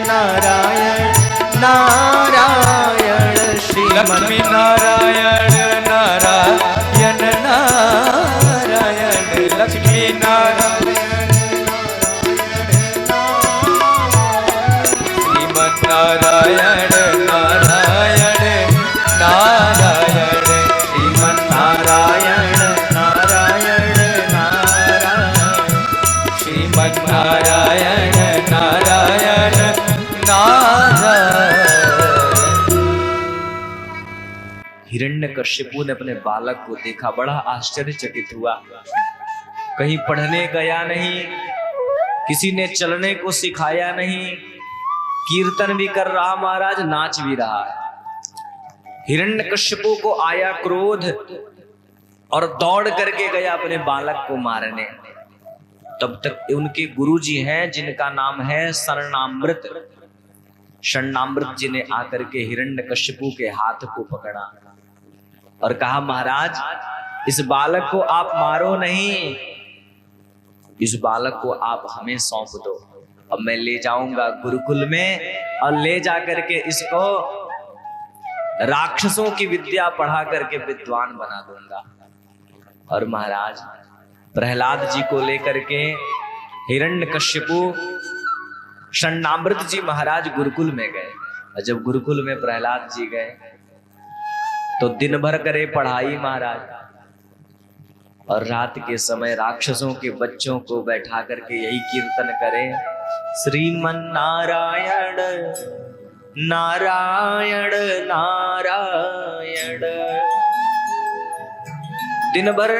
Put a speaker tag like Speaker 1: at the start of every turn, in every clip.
Speaker 1: नारायण नारायण श्री
Speaker 2: लक्ष्मी नारायण नारायण नारायण लक्ष्मी नारायण श्रीमन नारायण नारायण नारायण श्रीमन
Speaker 1: नारायण नारायण नारायण
Speaker 2: श्रीमन नारायण नारायण नारायण।
Speaker 3: हिरण्यकश्यपु ने अपने बालक को देखा, बड़ा आश्चर्यचकित हुआ। कहीं पढ़ने गया नहीं, किसी ने चलने को सिखाया नहीं, कीर्तन भी कर रहा महाराज, नाच भी रहा है। हिरण्यकश्यपु को आया क्रोध और दौड़ करके गया अपने बालक को मारने। तब तक उनके गुरुजी हैं जिनका नाम है शरणामृत। शरणामृत जी ने आकर के हिरण्यकश्यपु के हाथ को पकड़ा और कहा, महाराज इस बालक को आप मारो नहीं, इस बालक को आप हमें सौंप दो। अब मैं ले जाऊंगा गुरुकुल में और ले जाकर के इसको राक्षसों की विद्या पढ़ा करके विद्वान बना दूंगा। और महाराज प्रहलाद जी को लेकर के हिरण्यकश्यपु शरणामृत जी महाराज गुरुकुल में गए। और जब गुरुकुल में प्रहलाद जी गए तो दिन भर करे पढ़ाई महाराज, और रात के समय राक्षसों के बच्चों को बैठा करके यही कीर्तन करे, श्रीमन नारायण नारायण नारायण। दिन भर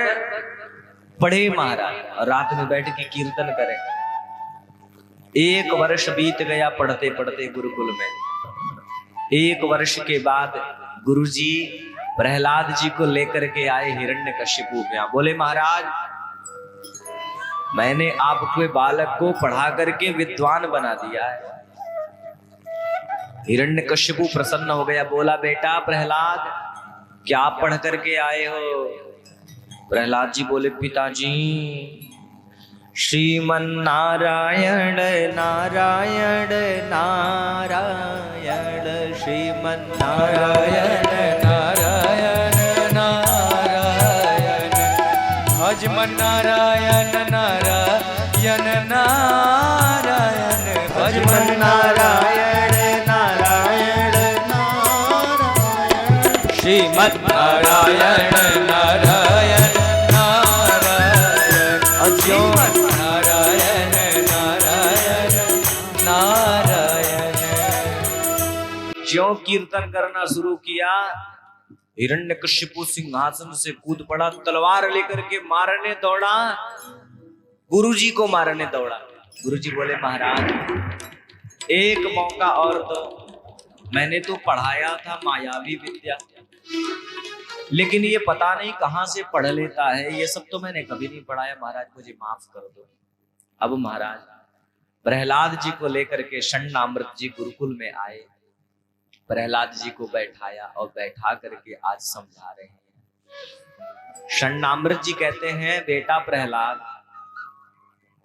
Speaker 3: पढ़े महाराज और रात में बैठ के कीर्तन करे। 1 वर्ष बीत गया पढ़ते पढ़ते गुरुकुल में। 1 वर्ष के बाद गुरुजी प्रहलाद जी को लेकर के आए हिरण्यकश्यपु के यहाँ। बोले, महाराज मैंने आपके बालक को पढ़ा करके विद्वान बना दिया है। हिरण्यकश्यपु प्रसन्न हो गया, बोला, बेटा प्रहलाद क्या पढ़ करके आए हो? प्रहलाद जी बोले, पिताजी श्रीमन नारायण नारायण नारायण श्रीमन नारायण नारायण नारायण
Speaker 2: भजमन नारायण नारायण नारायण
Speaker 1: भजमन नारायण नारायण नारायण
Speaker 2: श्रीमद नारायण नारायण नारायण
Speaker 1: श्रीमद्
Speaker 2: नारायण नारायण नारायण।
Speaker 3: ज्यों कीर्तन करना शुरू किया, हिरण्यकश्यपु सिंहासन से कूद पड़ा, तलवार लेकर के मारने दौड़ा, गुरुजी को मारने दौड़ा। गुरुजी बोले, महाराज एक मौका और दो, मैंने तो पढ़ाया था मायावी विद्या, लेकिन ये पता नहीं कहां से पढ़ लेता है, ये सब तो मैंने कभी नहीं पढ़ाया, महाराज मुझे माफ कर दो। अब महाराज प्रहलाद जी को लेकर के शरणामृत जी गुरुकुल में आए, प्रहलाद जी को बैठाया और बैठा करके आज समझा रहे हैं। शरणामृत जी कहते हैं, बेटा प्रहलाद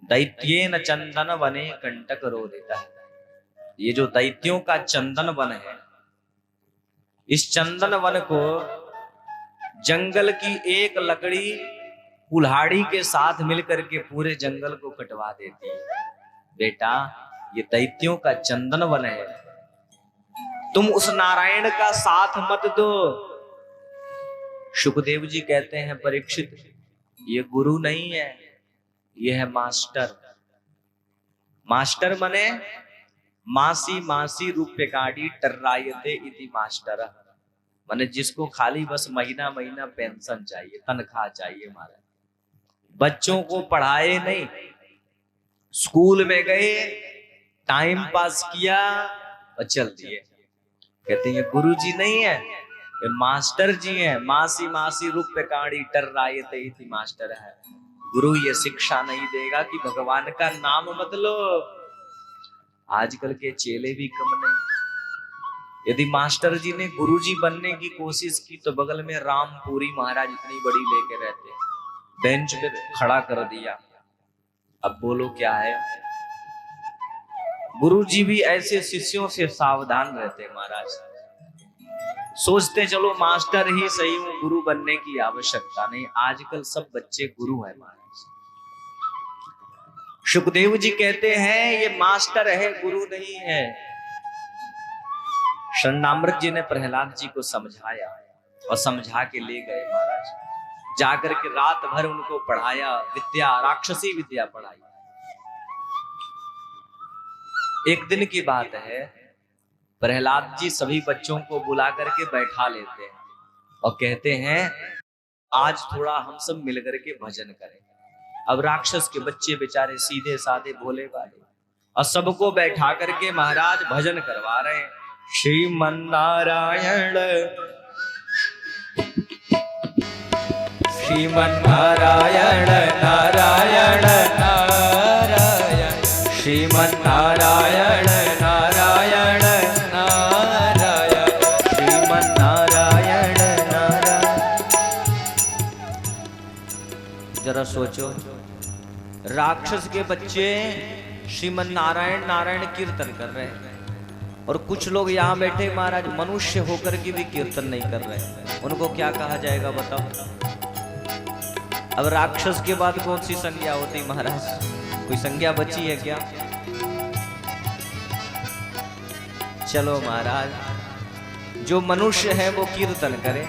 Speaker 3: दैत्येन चंदन वने कंटक रोदिता है। ये जो दैत्यों का चंदन वन है, इस चंदन वन को जंगल की एक लकड़ी कुल्हाड़ी के साथ मिलकर के पूरे जंगल को कटवा देती है। बेटा ये दैत्यों का चंदन वन है, तुम उस नारायण का साथ मत दो। सुखदेव जी कहते हैं, परीक्षित ये गुरु नहीं है, ये है मास्टर। मास्टर मने मासी मासी रूपे काड़ी टर्रायते इति मास्टर, माने जिसको खाली बस महीना महीना पेंशन चाहिए, तनख्वाह चाहिए। महाराज बच्चों को पढ़ाए नहीं, स्कूल में गए, टाइम पास किया और चल दिए। कहते हैं ये गुरु जी नहीं है, ये मास्टर जी हैं। मासी मासी रूप काड़ी टर्रायते इति मास्टर है। गुरु ये शिक्षा नहीं देगा कि भगवान का नाम मत लो। आजकल के चेले भी कम नहीं। यदि मास्टर जी ने गुरु जी बनने की कोशिश की तो बगल में रामपुरी महाराज इतनी बड़ी लेके रहते, बेंच पे खड़ा कर दिया। अब बोलो क्या है? गुरु जी भी ऐसे शिष्यों से सावधान रहते महाराज। सोचते चलो मास्टर ही सही हूं, गुरु बनने की आवश्यकता नहीं। आजकल सब बच्चे गुरु हैं महाराज। सुखदेव जी कहते हैं ये मास्टर है, गुरु नहीं है। शरणामृत जी ने प्रहलाद जी को समझाया और समझा के ले गए महाराज। जाकर के रात भर उनको पढ़ाया, विद्या, राक्षसी विद्या पढ़ाई। एक दिन की बात है, प्रहलाद जी सभी बच्चों को बुला करके बैठा लेते हैं और कहते हैं आज थोड़ा हम सब मिलकर के भजन करें। अब राक्षस के बच्चे बेचारे सीधे साधे भोले वाले, और सबको बैठा करके महाराज भजन करवा रहे हैं। श्रीमन्नारायण
Speaker 2: श्रीमन्नारायण नारायण नारायण श्रीमन्नारायण नारायण नारायण
Speaker 3: श्रीमन्नारायण नारायण। जरा सोचो, राक्षस के बच्चे श्रीमन नारायण नारायण कीर्तन कर रहे हैं, और कुछ लोग यहाँ बैठे महाराज मनुष्य होकर के भी कीर्तन नहीं कर रहे। उनको क्या कहा जाएगा बताओ? अब राक्षस के बाद कौन सी संज्ञा होती महाराज? कोई संज्ञा बची है क्या? चलो महाराज, जो मनुष्य है वो कीर्तन करे,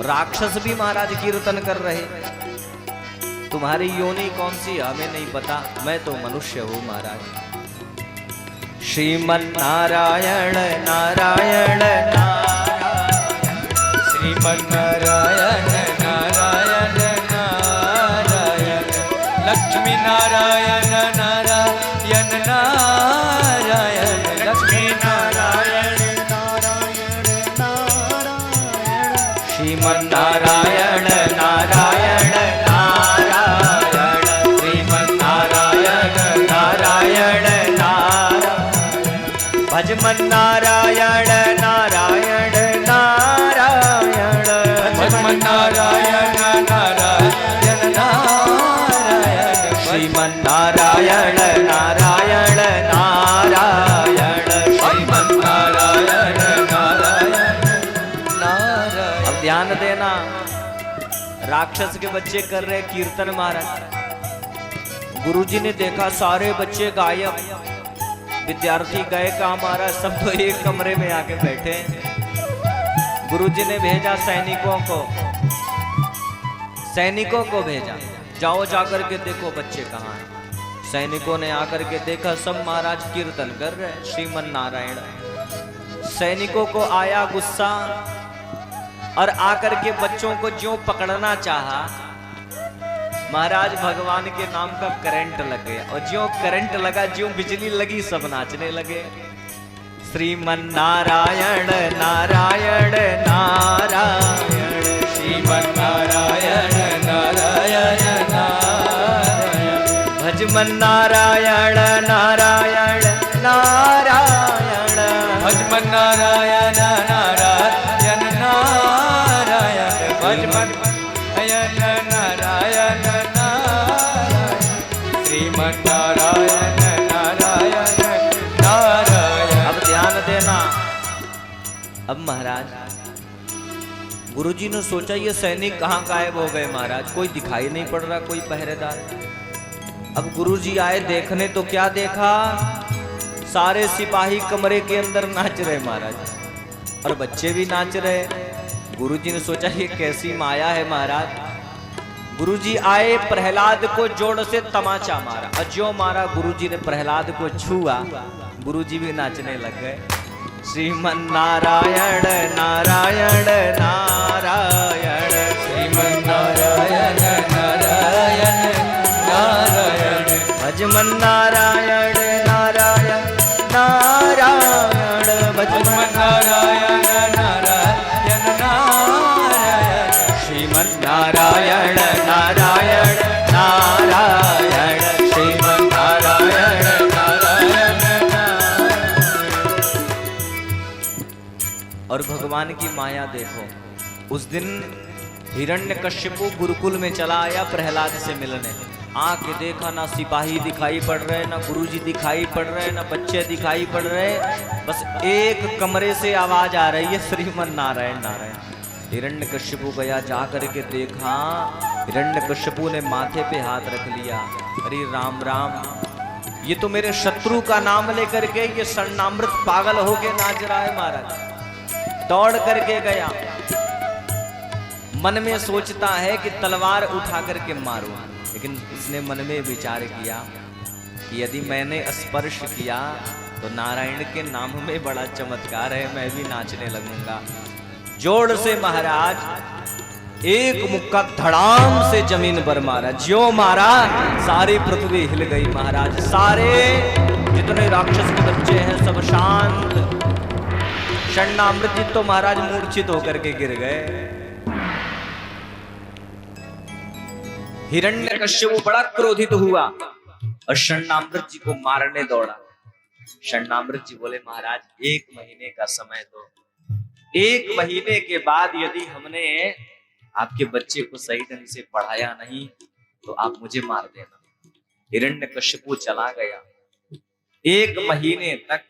Speaker 3: राक्षस भी महाराज कीर्तन कर रहे। तुम्हारी योनि कौन सी हमें नहीं पता, मैं तो मनुष्य हूं महाराज। श्रीमन्नारायण नारायण नारायण
Speaker 2: श्रीमन्नारायण नारायण नारायण लक्ष्मी नारायण नारायण नारायण लक्ष्मी नारायण
Speaker 1: नारायण नारायण
Speaker 3: श्रीमन्नारायण नारायण नारायण श्रीमन्नारायण नारायण नारायण भजमन नारायण नारायण नारायण
Speaker 2: भजमन नारायण नारायण नारायण
Speaker 3: श्रीमन्नारायण नारायण नारायण
Speaker 2: श्रीमन्नारायण नारायण नारायण।
Speaker 3: अब ध्यान देना, राक्षस के बच्चे कर रहे कीर्तन महाराज। गुरुजी ने देखा सारे बच्चे गायब, विद्यार्थी गए कहाँ महाराज? सब तो एक कमरे में आके बैठे हैं। गुरुजी ने भेजा सैनिकों को भेजा, जाओ जाकर के देखो बच्चे कहाँ हैं। सैनिकों ने आकर के देखा सब महाराज कीर्तन कर रहे हैं श्रीमन नारायण। सैनिकों को आया गुस्सा और आकर के बच्चों को ज्यों पकड़ना चाहा, महाराज भगवान के नाम का करंट लग गया, और ज्यों करंट लगा, ज्यों बिजली लगी, सब नाचने लगे। श्रीमन्नारायण नारायण नारायण
Speaker 2: श्रीमन्नारायण नारायण नारायण
Speaker 3: भजमन नारायण नारायण नारायण
Speaker 2: भजमन नारायण नारायण नारायण भजमन नारायण नारायण नारायण श्रीमन्नारायण नारायण नारायण।
Speaker 3: अब ध्यान देना, अब महाराज गुरुजी ने सोचा ये सैनिक कहाँ गायब हो गए महाराज, कोई दिखाई नहीं पड़ रहा, कोई पहरेदार। अब गुरुजी आए देखने तो क्या देखा, सारे सिपाही कमरे के अंदर नाच रहे महाराज, और बच्चे भी नाच रहे। गुरुजी ने सोचा ये कैसी माया है महाराज। गुरुजी आए, प्रहलाद को जोर से तमाचा मारा, और जो मारा गुरुजी ने प्रहलाद को छुआ, गुरुजी भी नाचने लग गए। श्रीमन्नारायण नारायण नारायण
Speaker 2: श्रीमन्नारायण नारायण नारायण
Speaker 3: भजमन नारायण नारायण नारायण भजमन
Speaker 2: नारायण नारायण नारायण
Speaker 3: श्रीमन्नारायण नारायण नारायण श्रीमन्नारायण नारायण और भगवान की माया देखो। उस दिन हिरण्यकश्यपु गुरुकुल में चला आया प्रहलाद से मिलने, आके देखा ना सिपाही दिखाई पड़ रहे, ना गुरुजी दिखाई पड़ रहे, ना बच्चे दिखाई पड़ रहे, बस एक कमरे से आवाज आ रही है, श्रीमन नारायण नारायण। हिरण्यकशिपु गया, जा करके देखा, हिरण्यकशिपु ने माथे पे हाथ रख लिया, अरे राम राम, ये तो मेरे शत्रु का नाम लेकर के ये स्वर्णामृत पागल होके नाच रहा है महाराज। दौड़ करके गया, मन में सोचता है कि तलवार उठा करके मारूं, लेकिन इसने मन में विचार किया कि यदि मैंने स्पर्श किया तो नारायण के नाम में बड़ा चमत्कार है, मैं भी नाचने लगूंगा। जोर से महाराज एक मुक्का धड़ाम से जमीन पर मारा, ज्यों मारा सारी पृथ्वी हिल गई महाराज। सारे जितने राक्षस के बच्चे हैं सब शांत, स्वर्णामृत जी तो महाराज मूर्छित होकर के गिर गए। हिरण्यकश्यप बड़ा क्रोधित हुआ और स्वर्णामृत जी को मारने दौड़ा। स्वर्णामृत जी बोले महाराज 1 महीने का समय दो, 1 महीने के बाद यदि हमने आपके बच्चे को सही ढंग से पढ़ाया नहीं तो आप मुझे मार देना। हिरण्यकश्यप चला गया। 1 महीने तक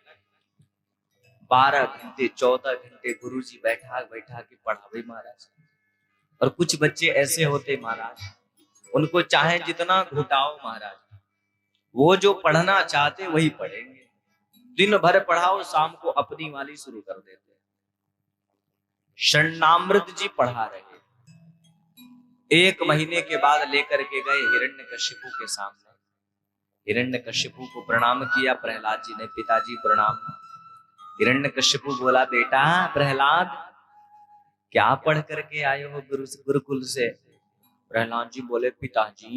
Speaker 3: 12 घंटे 14 घंटे गुरुजी बैठा बैठा के पढ़ावे महाराज। और कुछ बच्चे ऐसे होते महाराज, उनको चाहे जितना घुटाओ महाराज, वो जो पढ़ना चाहते वही पढ़ेंगे। दिन भर पढ़ाओ, शाम को अपनी वाली शुरू कर देते। स्वर्णामृत जी पढ़ा रहे। 1 महीने के बाद लेकर के गए हिरण्यकशिपु के सामने। हिरण्यकशिपु को प्रणाम किया प्रहलाद जी ने, पिताजी प्रणाम। हिरण्यकशिपु बोला बेटा प्रहलाद, क्या पढ़ करके आए हो गुरुकुल से? प्रहलाद जी बोले पिताजी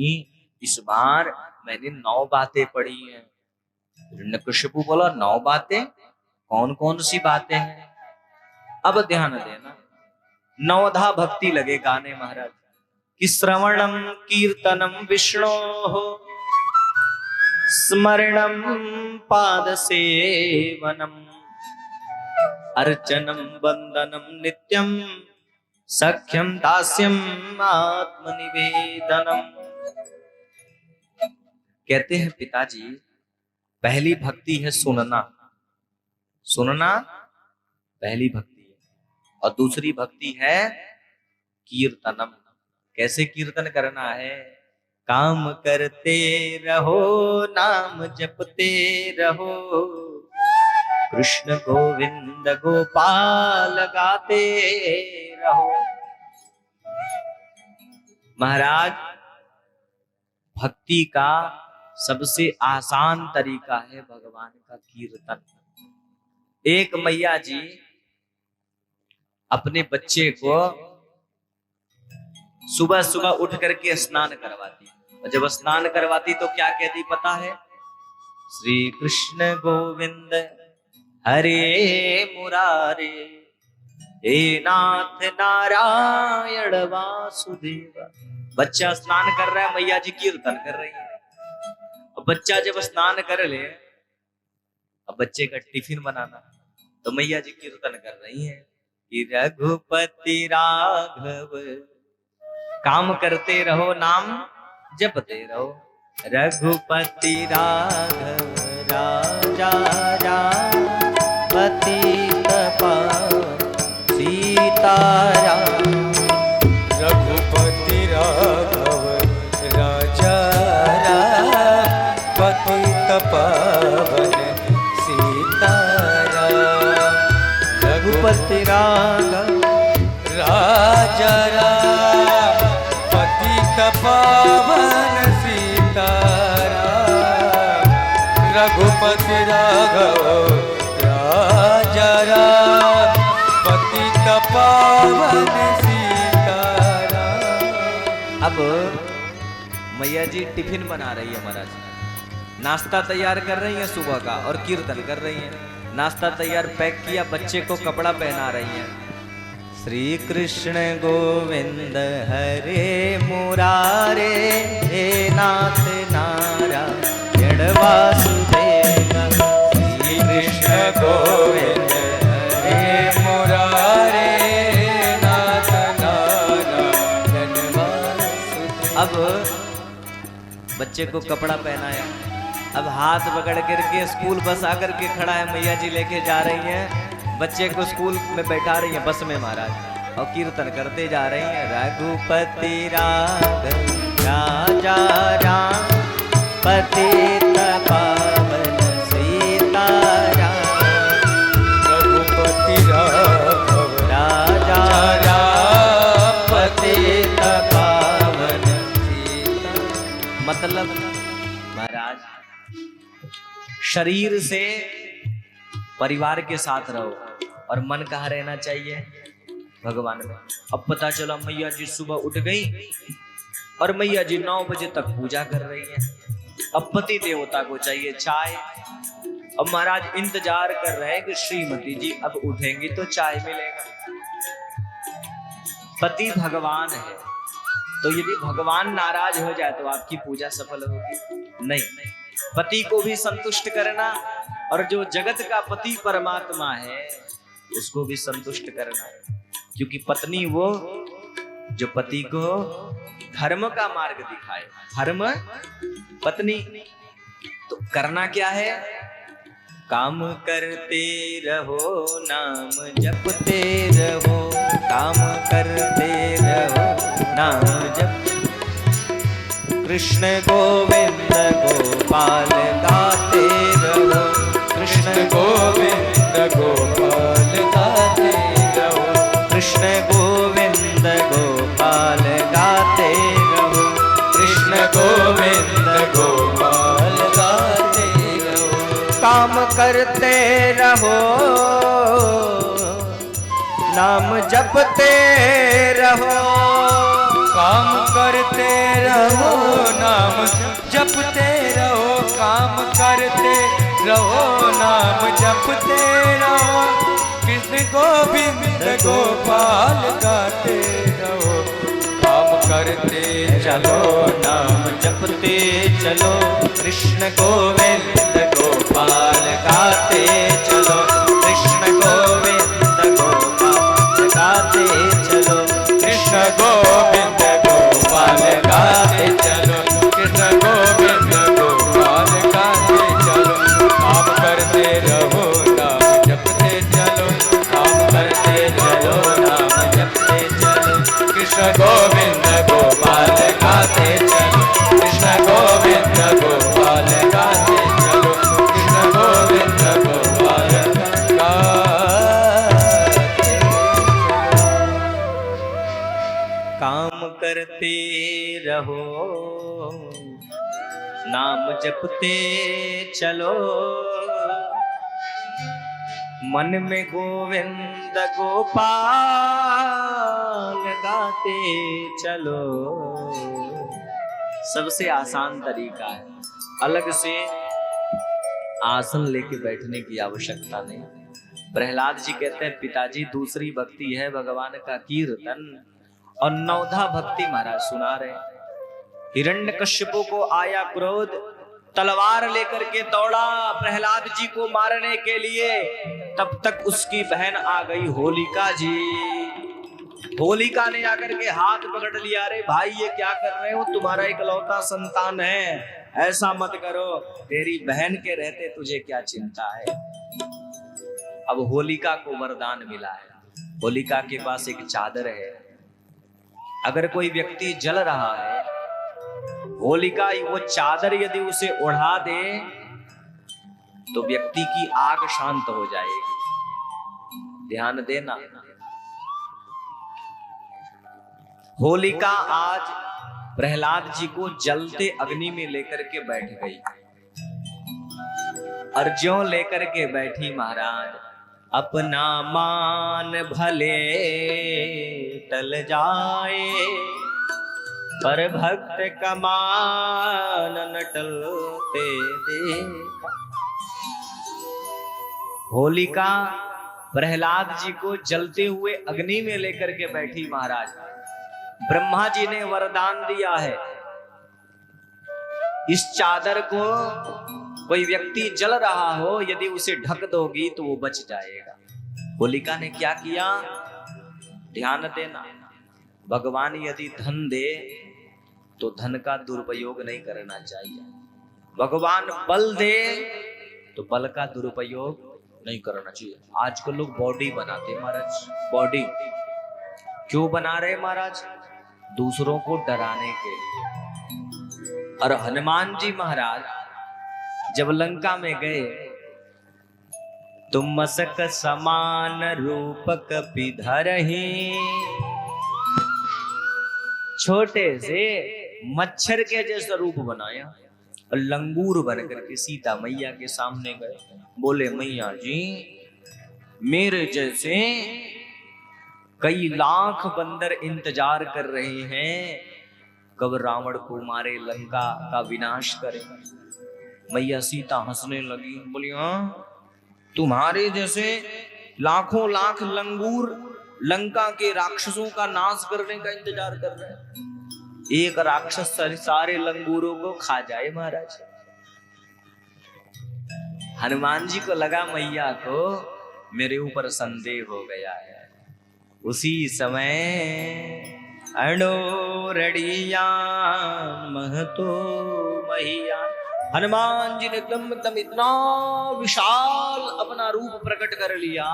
Speaker 3: इस बार मैंने 9 बातें पढ़ी हैं। हिरण्यकशिपु बोला 9 बातें? कौन कौन सी बातें हैं? अब ध्यान देना, 9धा भक्ति लगे गाने महाराज कि श्रवणम कीर्तनम विष्णोः स्मरणम पाद सेवनम अर्चनम वंदनम नित्यम सख्यम दास्यम आत्मनिवेदनम। कहते हैं पिताजी पहली भक्ति है सुनना, सुनना पहली भक्ति है, और दूसरी भक्ति है कीर्तनम। कैसे कीर्तन करना है? काम करते रहो, नाम जपते रहो, कृष्ण गोविंद गोपाल गाते रहो। महाराज भक्ति का सबसे आसान तरीका है भगवान का कीर्तन। एक मैया जी अपने बच्चे को सुबह सुबह उठ करके स्नान करवाती, और जब स्नान करवाती तो क्या कहती पता है? श्री कृष्ण गोविंद हरे मुरारे, हे नाथ नारायण वासुदेव। बच्चा स्नान कर रहा है, मैया जी कीर्तन कर रही है। अब बच्चा जब स्नान कर ले, अब बच्चे का टिफिन बनाना, तो मैया जी कीर्तन कर रही है कि रघुपति राघव, काम करते रहो, नाम जपते रहो। रघुपति राघव राजा राम, पतित पावन सीताराम।
Speaker 2: रघुपति राघव राजा राम, पतित पावन सीताराम।
Speaker 3: रघुपति राघव
Speaker 2: राजा राम, पतित पावन सीताराम। रघुपति राघव राजा राम, पतित पावन सीताराम।
Speaker 3: अब मैया जी टिफिन बना रही है महाराज, नाश्ता तैयार कर रही है सुबह का और कीर्तन कर रही है। नाश्ता तैयार पैक किया, बच्चे को कपड़ा पहना रही है। श्री कृष्ण गोविंद हरे मुरारे, हे नाथ नारायण वासुदेव।
Speaker 2: श्री कृष्ण गोविंद हरे मुरारे, नाथ नारायण वासुदेव।
Speaker 3: अब बच्चे को कपड़ा पहनाया, अब हाथ पकड़ करके स्कूल बस आकर के खड़ा है, मैया जी लेके जा रही हैं, बच्चे को स्कूल में बैठा रही हैं बस में महाराज, और कीर्तन करते जा रही हैं, रघुपति राघव राजा राम पतित पावन सीताराम,
Speaker 2: रघुपति राघव
Speaker 3: राजा
Speaker 2: राम पतित पावन सीता।
Speaker 3: मतलब महाराज शरीर से परिवार के साथ रहो और मन कहाँ रहना चाहिए? भगवान में। अब पता चला मैया जी सुबह उठ गई और मैया जी 9 बजे तक पूजा कर रही हैं। अब पति देवता को चाहिए चाय। अब महाराज इंतजार कर रहे हैं कि श्रीमती जी अब उठेंगी तो चाय मिलेगा। पति भगवान है, तो यदि भगवान नाराज हो जाए तो आपकी पूजा सफल होगी नहीं। पति को भी संतुष्ट करना और जो जगत का पति परमात्मा है उसको भी संतुष्ट करना, क्योंकि पत्नी वो जो पति को धर्म का मार्ग दिखाए। धर्म पत्नी तो करना क्या है? काम करते रहो नाम जपते रहो, काम करते रहो नाम जप। कृष्ण गोविंद गोपाल गाते रहो, कृष्ण गोविंद गोपाल गाते रहो, कृष्ण गोविंद गोपाल गाते रहो, कृष्ण गोविंद गोपाल गाते रहो। काम करते रहो नाम जपते रहो,
Speaker 2: काम करते रहो नाम जपते रहो, काम करते रहो नाम जपते रहो, कृष्ण गोविंद गोपाल गाते रहो। काम करते
Speaker 3: चलो नाम जपते चलो, कृष्ण गोविंद गोपाल गाते चलो, कृष्ण गोविंद गोपाल गाते चलो,
Speaker 2: कृष्ण गोविंद गोपाल गाते चलो, कृष्ण गोविंद गोपाल गाते चलो। काम करते रहो नाम जपते चलो, काम करते चलो नाम जपते चलो, कृष्ण गोविंद गोपाल गाते चलो, कृष्ण गोविंद गोपाल गाते चलो, कृष्ण गोविंद गोपाल गाते।
Speaker 3: काम करते रहो नाम जपते चलो, मन में गोविंद गोपाल गाते चलो। सबसे आसान तरीका है, अलग से आसन लेके बैठने की आवश्यकता नहीं। प्रहलाद जी कहते हैं पिताजी दूसरी भक्ति है भगवान का कीर्तन, और 9धा भक्ति महाराज सुना रहे। हिरण्यकश्यपु को आया क्रोध, तलवार लेकर के दौड़ा प्रहलाद जी को मारने के लिए। तब तक उसकी बहन आ गई होलिका जी। होलिका ने आकर के हाथ पकड़ लिया, अरे भाई ये क्या कर रहे हो, तुम्हारा इकलौता संतान है, ऐसा मत करो, तेरी बहन के रहते तुझे क्या चिंता है। अब होलिका को वरदान मिला है। होलिका के पास एक चादर है, अगर कोई व्यक्ति जल रहा है, होलिका वो चादर यदि उसे ओढ़ा दे तो व्यक्ति की आग शांत हो जाएगी। ध्यान देना। होलिका आज प्रहलाद जी को जलते अग्नि में लेकर के बैठ गई। और ज्यों लेकर के बैठी महाराज, अपना मान भले टल जाए, पर भक्त का मान न टलते देखा। होलिका प्रहलाद जी को जलते हुए अग्नि में लेकर के बैठी महाराज। ब्रह्मा जी ने वरदान दिया है, इस चादर को कोई व्यक्ति जल रहा हो यदि उसे ढक दोगी तो वो बच जाएगा। होलिका ने क्या किया, ध्यान देना। भगवान यदि धन दे तो धन का दुरुपयोग नहीं करना चाहिए। भगवान बल दे तो बल का दुरुपयोग नहीं करना चाहिए। आजकल लोग बॉडी बनाते हैं महाराज। बॉडी क्यों बना रहे महाराज? दूसरों को डराने के लिए। और हनुमान जी महाराज जब लंका में गए तो मसक समान रूप कपि धरहि, छोटे से मच्छर के जैसा रूप बनाया और लंगूर बनकर के सीता मैया के सामने गए। बोले मैया जी, मेरे जैसे कई लाख बंदर इंतजार कर रहे हैं कब रावण को मारे, लंका का विनाश करे। मैया सीता हंसने लगी, बोली हाँ, तुम्हारे जैसे लाखों लाख लंगूर लंका के राक्षसों का नाश करने का इंतजार कर रहे हैं। एक राक्षस सारे लंगूरों को खा जाए महाराज। हनुमान जी को लगा मैया को मेरे ऊपर संदेह हो गया है। उसी समय अणोरणीयान महतो महियान, हनुमान जी ने एकदम इतना विशाल अपना रूप प्रकट कर लिया।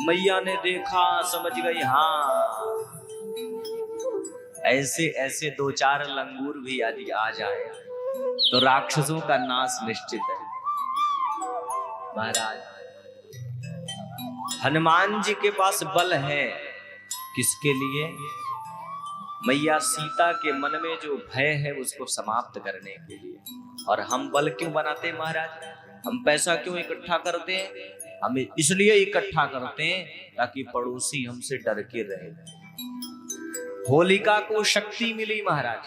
Speaker 3: मैया ने देखा, समझ गई हाँ ऐसे ऐसे दो चार लंगूर भी यदि आ जाए तो राक्षसों का नाश निश्चित है। महाराज हनुमान जी के पास बल है, किसके लिए? मैया सीता के मन में जो भय है उसको समाप्त करने के लिए। और हम बल क्यों बनाते हैं महाराज? हम पैसा क्यों इकट्ठा करते हैं? हमें इसलिए इकट्ठा करते हैं ताकि पड़ोसी हमसे डर के रहे। होलिका को शक्ति मिली महाराज,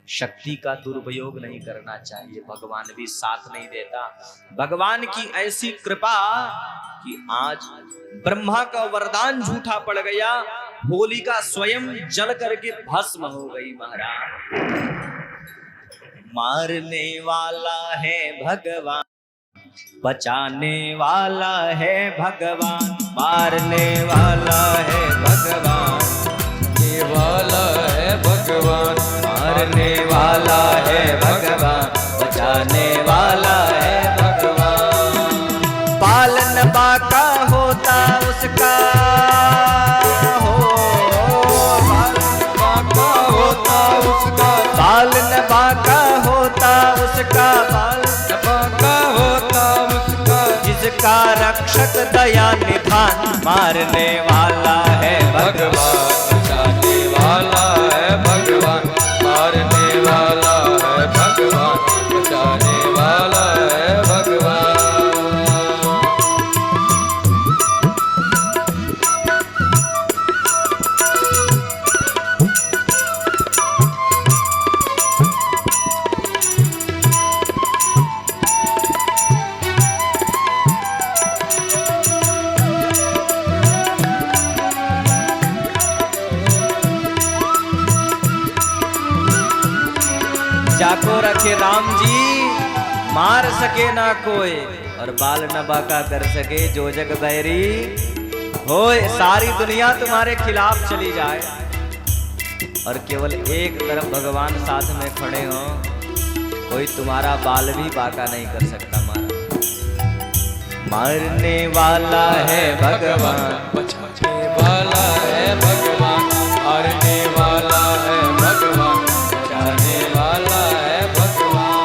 Speaker 3: शक्ति का दुरुपयोग नहीं करना चाहिए। भगवान भी साथ नहीं देता। भगवान की ऐसी कृपा कि आज ब्रह्मा का वरदान झूठा पड़ गया, होलिका स्वयं जल करके भस्म हो गई महाराज। मारने वाला है भगवान, बचाने वाला है भगवान, मारने वाला है भगवान,
Speaker 2: ये वाला है भगवान,
Speaker 3: मारने वाला है भगवान, बचाने वाला है भगवान। पालन बाका होता उसका हो,
Speaker 2: बाका होता उसका,
Speaker 3: पालन बाका होता उसका, पालन
Speaker 2: बाका होता उसका,
Speaker 3: जिसका रक्षक दया निधान, मारने वाला है भगवान,
Speaker 2: बचाने वाला है भगवान, मारने वाला है भगवान, बचाने वाला है भगवान।
Speaker 3: जाको रखे राम जी, मार सके ना कोई, और बाल न बाका कर सके जो जग बैरी होए। सारी दुनिया तुम्हारे खिलाफ चली जाए और केवल एक तरफ भगवान साथ में खड़े हो, कोई तुम्हारा बाल भी बाका नहीं कर सकता। मारने वाला है भगवान,
Speaker 2: बचाने वाला है भगवान, मारने वाला है भगवान, बचाने वाला है भगवान।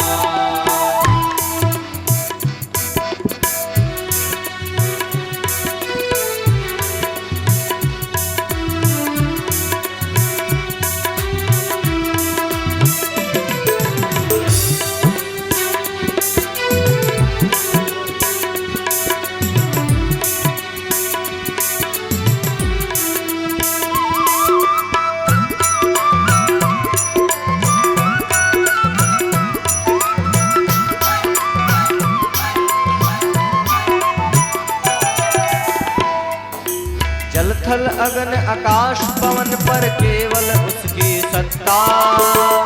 Speaker 3: थल अगन आकाश पवन पर केवल उसकी सत्ता,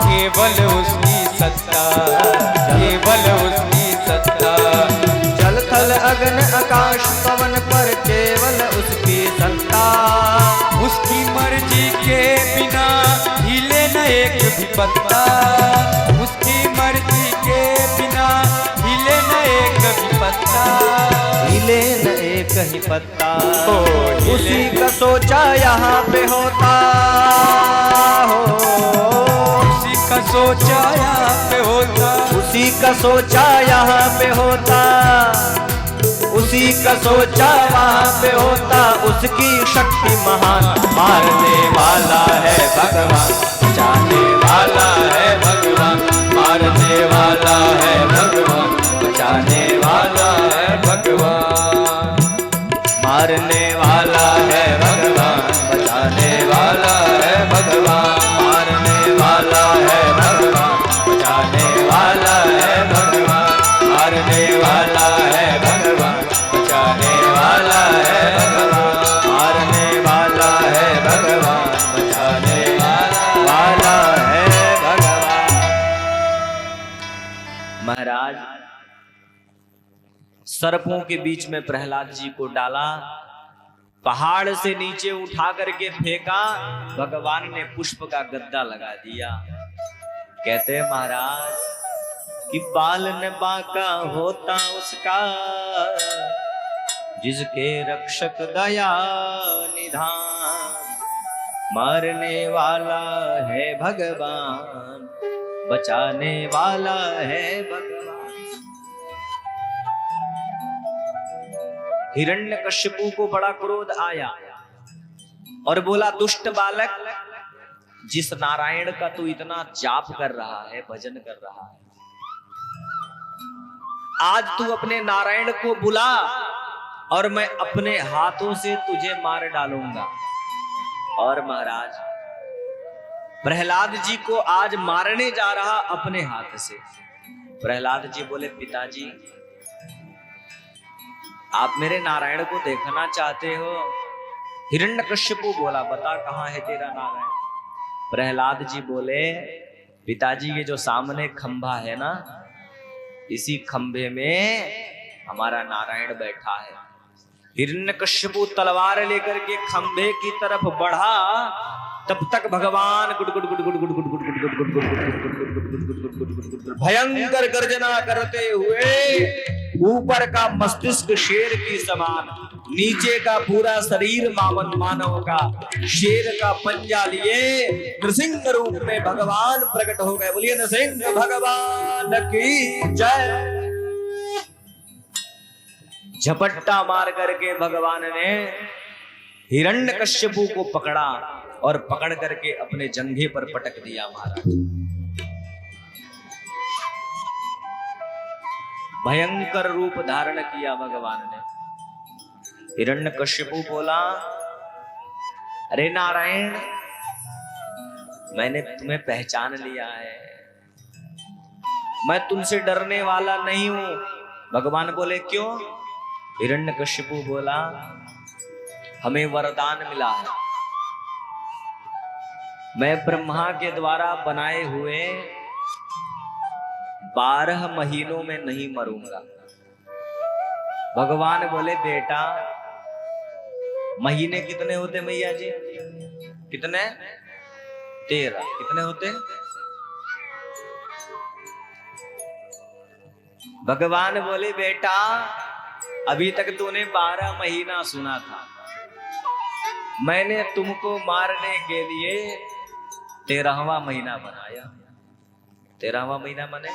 Speaker 2: केवल उसकी सत्ता, केवल उसकी सत्ता।
Speaker 3: जल थल अगन आकाश पवन पर केवल उसकी सत्ता।
Speaker 2: उसकी मर्जी के बिना हिले न एक भी पत्ता।
Speaker 3: कहीं पत्ता,
Speaker 2: हिले
Speaker 3: उसी का सोचा यहाँ पे होता हो,
Speaker 2: उसी का सोचा यहाँ पे होता,
Speaker 3: उसी का सोचा यहाँ पे होता, उसी का सोचा वहाँ पे होता। उसकी शक्ति महान, मारने वाला है भगवान,
Speaker 2: बचाने वाला है भगवान, मारने वाला है भगवान, बचाने वाला है भगवान,
Speaker 3: मारने वाला है भगवान,
Speaker 2: बचाने वाला है भगवान,
Speaker 3: मारने वाला है भगवान,
Speaker 2: बचाने वाला है भगवान,
Speaker 3: मारने वाला है भगवान,
Speaker 2: बचाने वाला है भगवान,
Speaker 3: मारने वाला है भगवान,
Speaker 2: बचाने
Speaker 3: वाला है भगवान। महाराज सर्पों के बीच में प्रहलाद जी को डाला, पहाड़ से नीचे उठा करके फेंका, भगवान ने पुष्प का गद्दा लगा दिया। कहते हैं महाराज कि बाल न बांका होता उसका, जिसके रक्षक दया निधान, मारने वाला है भगवान, बचाने वाला है भगवान। हिरण्यकश्यपु को बड़ा क्रोध आया और बोला, दुष्ट बालक, जिस नारायण का तू इतना जाप कर रहा है, भजन कर रहा है, आज तू अपने नारायण को बुला और मैं अपने हाथों से तुझे मार डालूंगा। और महाराज प्रहलाद जी को आज मारने जा रहा अपने हाथ से। प्रहलाद जी बोले, पिताजी आप मेरे नारायण को देखना चाहते हो? हिरण्यकश्यपु बोला, बता कहां है तेरा नारायण? प्रहलाद जी बोले, पिताजी ये जो सामने खंभा है ना, इसी खंभे में हमारा नारायण बैठा है। हिरण्यकश्यपु तलवार लेकर के खंभे की तरफ बढ़ा, तब तक भगवान good good good good good good good good good good good भयंकर गर्जना करते हुए, ऊपर का मस्तिष्क शेर की समान, नीचे का पूरा शरीर मानव का, शेर का पंजा लिए नृसिंह रूप में भगवान प्रकट हो गए। बोलिए नृसिंह भगवान की जय। झपट्टा मार करके भगवान ने हिरण्यकश्यपु को पकड़ा और पकड़ करके अपने जंघे पर पटक दिया। महाराज भयंकर रूप धारण किया भगवान ने। हिरण्यकश्यपु बोला, अरे नारायण, मैंने तुम्हें पहचान लिया है, मैं तुमसे डरने वाला नहीं हूं। भगवान बोले, क्यों? हिरण्यकश्यपु बोला, हमें वरदान मिला है, मैं ब्रह्मा के द्वारा बनाए हुए 12 महीनों में नहीं मरूंगा। भगवान बोले, बेटा महीने कितने होते मैया जी? कितने? 13। कितने होते? भगवान बोले, बेटा अभी तक तूने 12 महीना सुना था, मैंने तुमको मारने के लिए 13वां महीना बनाया। 13वां महीना माने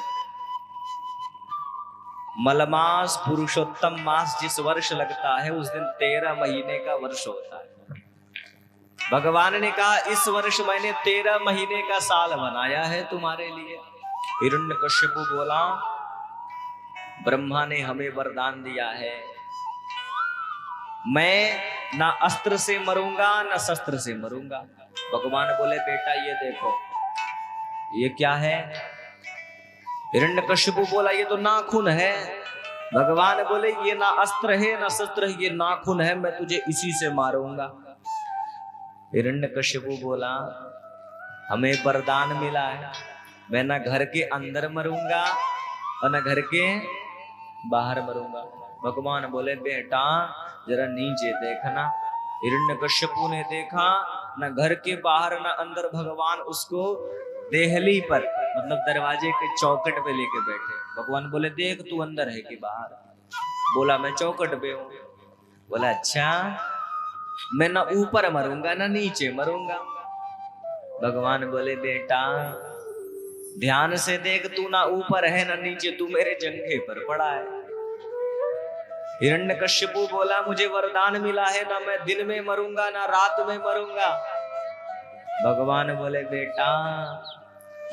Speaker 3: मलमास पुरुषोत्तम मास जिस वर्ष लगता है, उस दिन 13 महीने का वर्ष होता है। भगवान ने कहा, इस वर्ष मैंने 13 महीने का साल बनाया है तुम्हारे लिए। हिरण्यकश्यपु बोला, ब्रह्मा ने हमें वरदान दिया है, मैं ना अस्त्र से मरूंगा ना शस्त्र से मरूंगा। भगवान बोले, बेटा ये देखो, ये क्या है? हिरण्यकश्यपु बोला, ये तो नाखून है। भगवान बोले, ये ना अस्त्र है ना शस्त्र है, ये नाखून है, मैं तुझे इसी से मारूंगा। हिरण्यकश्यपु बोला, हमें वरदान मिला है, मैं ना घर के अंदर मरूंगा और ना घर के बाहर मरूंगा। भगवान बोले, बेटा जरा नीचे देखना। हिरण्यकश्यपु ने देखा, ना घर के बाहर ना अंदर। भगवान उसको देहली पर, मतलब दरवाजे के चौखट पे लेके बैठे। भगवान बोले, देख तू अंदर है कि बाहर? बोला, मैं चौखट पे हूं। बोला अच्छा, मैं ना ऊपर मरूंगा ना नीचे मरूंगा। भगवान बोले बेटा ध्यान से देख, तू ना ऊपर है ना नीचे, तू मेरे जंघे पर पड़ा है। हिरण्यकश्यपु बोला मुझे वरदान मिला है, ना मैं दिन में मरूंगा ना रात में मरूंगा। भगवान बोले बेटा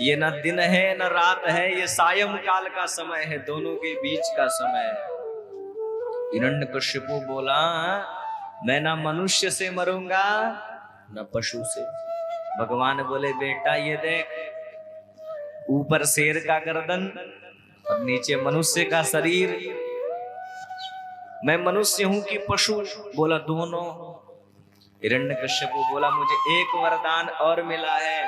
Speaker 3: ये ना दिन है ना रात है, ये सायं काल का समय है, दोनों के बीच का समय है। हिरण्यकश्यपु बोला मैं ना मनुष्य से मरूंगा ना पशु से। भगवान बोले बेटा ये देख, ऊपर शेर का गर्दन और नीचे मनुष्य का शरीर, मैं मनुष्य हूं कि पशु? बोला दोनों। हिरण्यकश्यपु बोला मुझे एक वरदान और मिला है,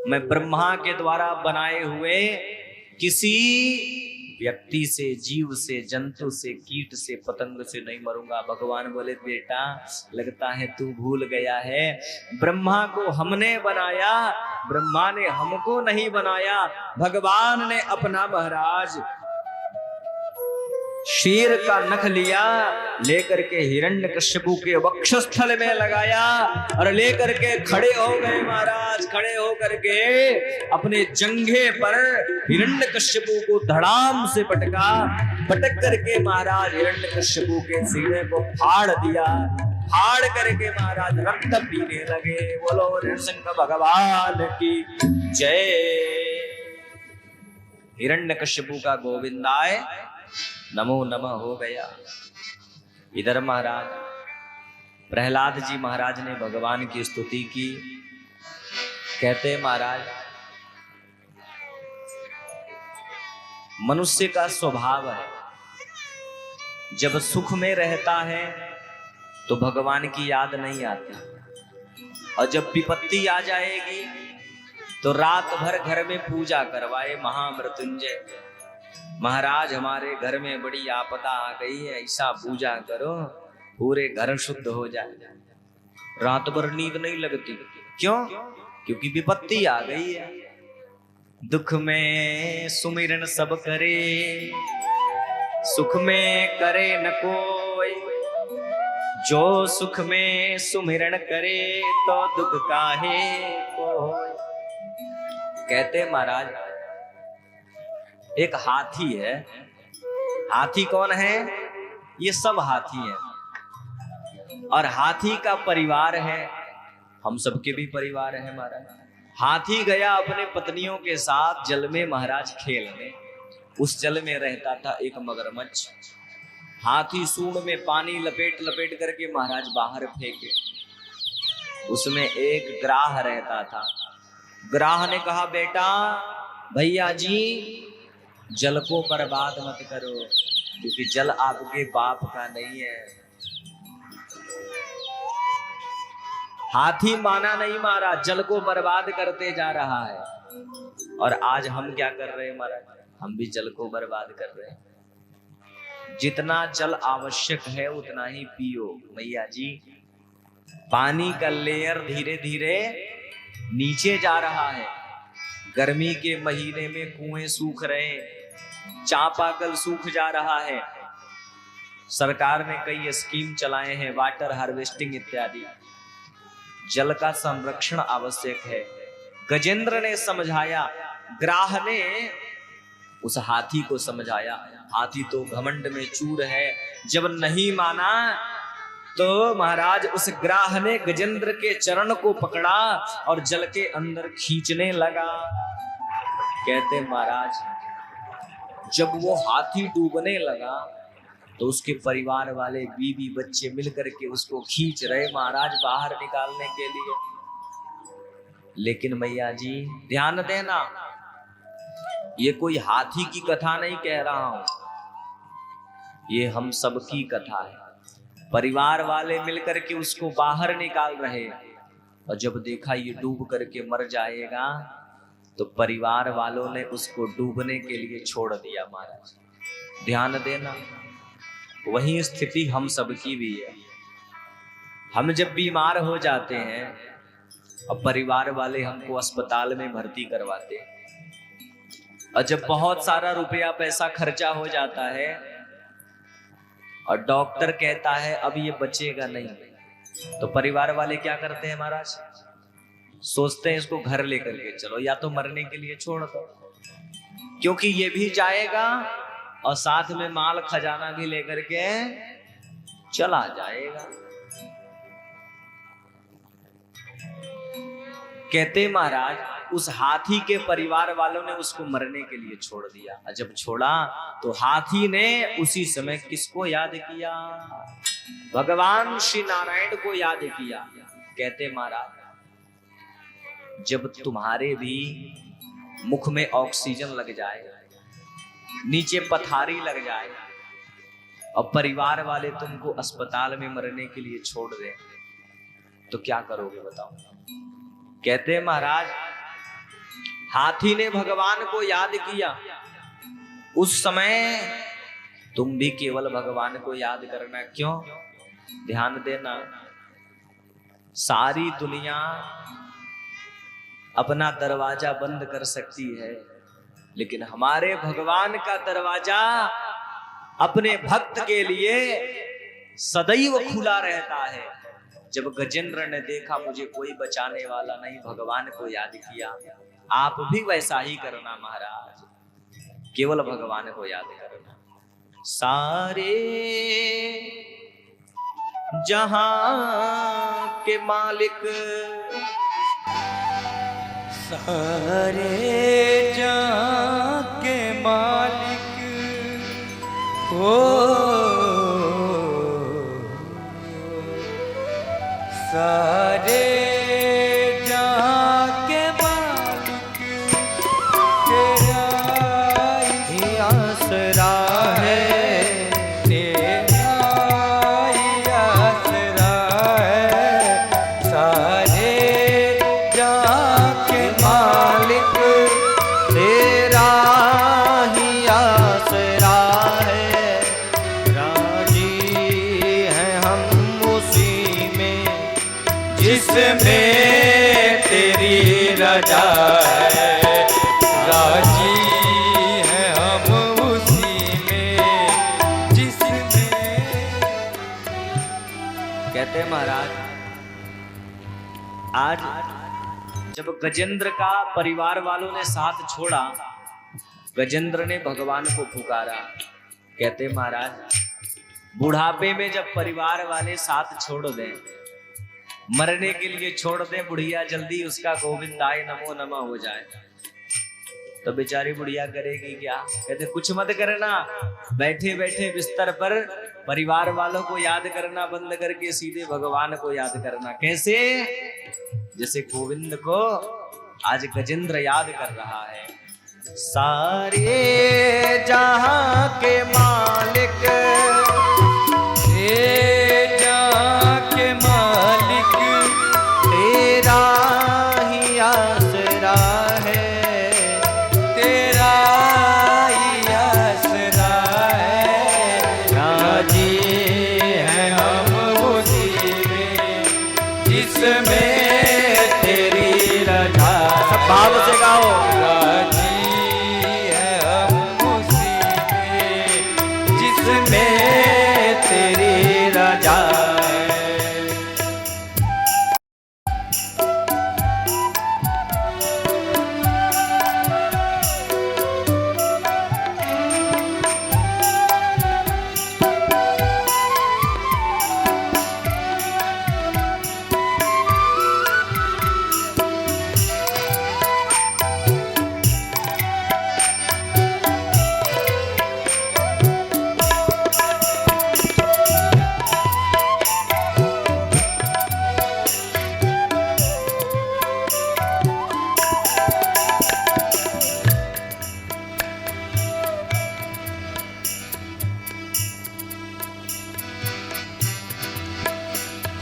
Speaker 3: मैं ब्रह्मा के द्वारा बनाए हुए किसी व्यक्ति से, जीव से, जंतु से, कीट से, पतंग से नहीं मरूंगा। भगवान बोले बेटा लगता है तू भूल गया है, ब्रह्मा को हमने बनाया, ब्रह्मा ने हमको नहीं बनाया। भगवान ने अपना महाराज शेर का नख लिया, लेकर के हिरण्यकश्यपु के वक्षस्थल में लगाया और लेकर के खड़े हो गए महाराज। खड़े होकर के अपने जंघे पर हिरण्यकश्यपु को धड़ाम से पटका, पटक करके महाराज हिरण्यकश्यपु के सीने को फाड़ दिया। फाड़ करके महाराज रक्त पीने लगे। बोलो नरसिंह भगवान की जय। हिरण्यकश्यपु का गोविंदाय नमो नमः हो गया। इधर महाराज प्रहलाद जी महाराज ने भगवान की स्तुति की। कहते महाराज मनुष्य का स्वभाव है, जब सुख में रहता है तो भगवान की याद नहीं आती, और जब विपत्ति आ जाएगी तो रात भर घर में पूजा करवाए महामृत्युंजय। महाराज हमारे घर में बड़ी आपदा आ गई है, ऐसा पूजा करो पूरे घर शुद्ध हो जाए। रात भर नींद नहीं लगती, क्यों? क्योंकि विपत्ति आ गई है। दुख में सुमिरन सब करे, सुख में करे न कोई, जो सुख में सुमिरन करे तो दुख काहे कोई। कहते महाराज एक हाथी है। हाथी कौन है? ये सब हाथी हैं, और हाथी का परिवार है, हम सबके भी परिवार है महाराज। हाथी गया अपने पत्नियों के साथ जल में महाराज खेलने। उस जल में रहता था एक मगरमच्छ। हाथी सूंड में पानी लपेट लपेट करके महाराज बाहर फेंके। उसमें एक ग्राह रहता था। ग्राह ने कहा बेटा भैया जी जल को बर्बाद मत करो, क्योंकि जल आपके बाप का नहीं है। हाथी माना नहीं महाराज, जल को बर्बाद करते जा रहा है। और आज हम क्या कर रहे हैं महाराज? हम भी जल को बर्बाद कर रहे हैं। जितना जल आवश्यक है उतना ही पियो मैया जी। पानी का लेयर धीरे धीरे नीचे जा रहा है। गर्मी के महीने में कुएं सूख रहे, चापाकल सूख जा रहा है। सरकार ने कई स्कीम चलाए हैं, वाटर हार्वेस्टिंग इत्यादि। जल का संरक्षण आवश्यक है। गजेंद्र ने समझाया, ग्राह ने उस हाथी को समझाया। हाथी तो घमंड में चूर है। जब नहीं माना तो महाराज उस ग्राह ने गजेंद्र के चरण को पकड़ा और जल के अंदर खींचने लगा। कहते महाराज जब वो हाथी डूबने लगा तो उसके परिवार वाले बीवी बच्चे मिलकर के उसको खींच रहे महाराज बाहर निकालने के लिए। लेकिन मैया जी ध्यान देना, ये कोई हाथी की कथा नहीं कह रहा हूं, ये हम सबकी कथा है। परिवार वाले मिलकर के उसको बाहर निकाल रहे, और जब देखा ये डूब करके मर जाएगा तो परिवार वालों ने उसको डूबने के लिए छोड़ दिया महाराज। ध्यान देना, वही स्थिति हम सबकी भी है। हम जब बीमार हो जाते हैं और परिवार वाले हमको अस्पताल में भर्ती करवाते हैं, और जब बहुत सारा रुपया पैसा खर्चा हो जाता है और डॉक्टर कहता है अब ये बचेगा नहीं, तो परिवार वाले क्या करते हैं महाराज? सोचते हैं इसको घर लेकर के चलो, या तो मरने के लिए छोड़ दो, क्योंकि ये भी जाएगा और साथ में माल खजाना भी लेकर के चला जाएगा। कहते महाराज उस हाथी के परिवार वालों ने उसको मरने के लिए छोड़ दिया, और जब छोड़ा तो हाथी ने उसी समय किसको याद किया? भगवान श्री नारायण को याद किया। कहते महाराज जब तुम्हारे भी मुख में ऑक्सीजन लग जाए, नीचे पथारी लग जाए और परिवार वाले तुमको अस्पताल में मरने के लिए छोड़ दें, तो क्या करोगे बताओ? कहते महाराज हाथी ने भगवान को याद किया, उस समय तुम भी केवल भगवान को याद करना। क्यों? ध्यान देना, सारी दुनिया अपना दरवाजा बंद कर सकती है, लेकिन हमारे भगवान का दरवाजा अपने भक्त के लिए सदैव खुला रहता है। जब गजेंद्र ने देखा मुझे कोई बचाने वाला नहीं, भगवान को याद किया। आप भी वैसा ही करना महाराज, केवल भगवान को याद करना। सारे जहां के मालिक,
Speaker 2: सारे जहां के मालिक हो, सारे जहां के मालिक तेरा ही आसरा है, तेरा ही आसरा है। सारे जहां के मालिक तेरा ही आसरा है। राजी हैं हम उसी में जिसमें तेरी रजा है। राजी हैं हम उसी में जिसमें।
Speaker 3: कहते हैं महाराज आज जब गजेंद्र का परिवार वालों ने साथ छोड़ा, गजेंद्र ने भगवान को पुकारा। कहते महाराज बुढ़ापे में जब परिवार वाले साथ छोड़ दें, मरने के लिए छोड़ दें, बुढ़िया जल्दी उसका गोविंदाय नमो नमः हो जाए, तो बेचारी बुढ़िया करेगी क्या? कहते कुछ मत करना, बैठे बैठे बिस्तर पर परिवार वालों को याद करना बंद करके सीधे भगवान को याद करना। कैसे? जैसे गोविंद को आज गजेंद्र याद कर रहा है। सारे जहां के मालिक,
Speaker 2: जहां के मालिक
Speaker 3: तेरा ही आसरा है,
Speaker 2: तेरा ही आसरा है। राजी हैं हम उसी में जिसमें तेरी रजा।
Speaker 3: सब भाव से गाओ।
Speaker 2: राजी हैं हम उसी में जिसमें तेरी रजा है।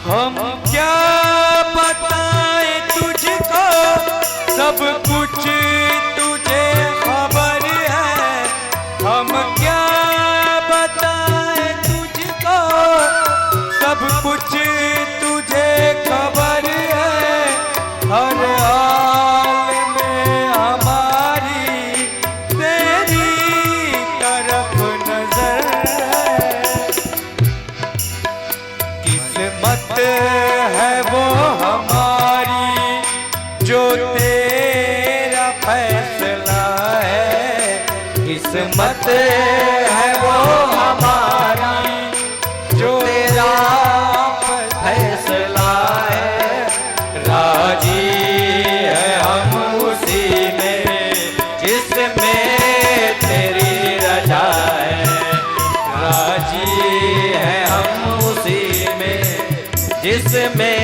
Speaker 2: हम क्या बताएं तुझको, सब कुछ तुझे खबर है। हम क्या बताएं तुझको, सब कुछ तुझे खबर है। हर हाल में हमारी तेरी तरफ नजर है। किस्मत है वो हमारी जो तेरा फैसला है। किस्मत है वो हमारी जो तेरा फैसला है। राजी है हम उसी में जिसमें तेरी रजा है। राजी है हम उसी में जिसमें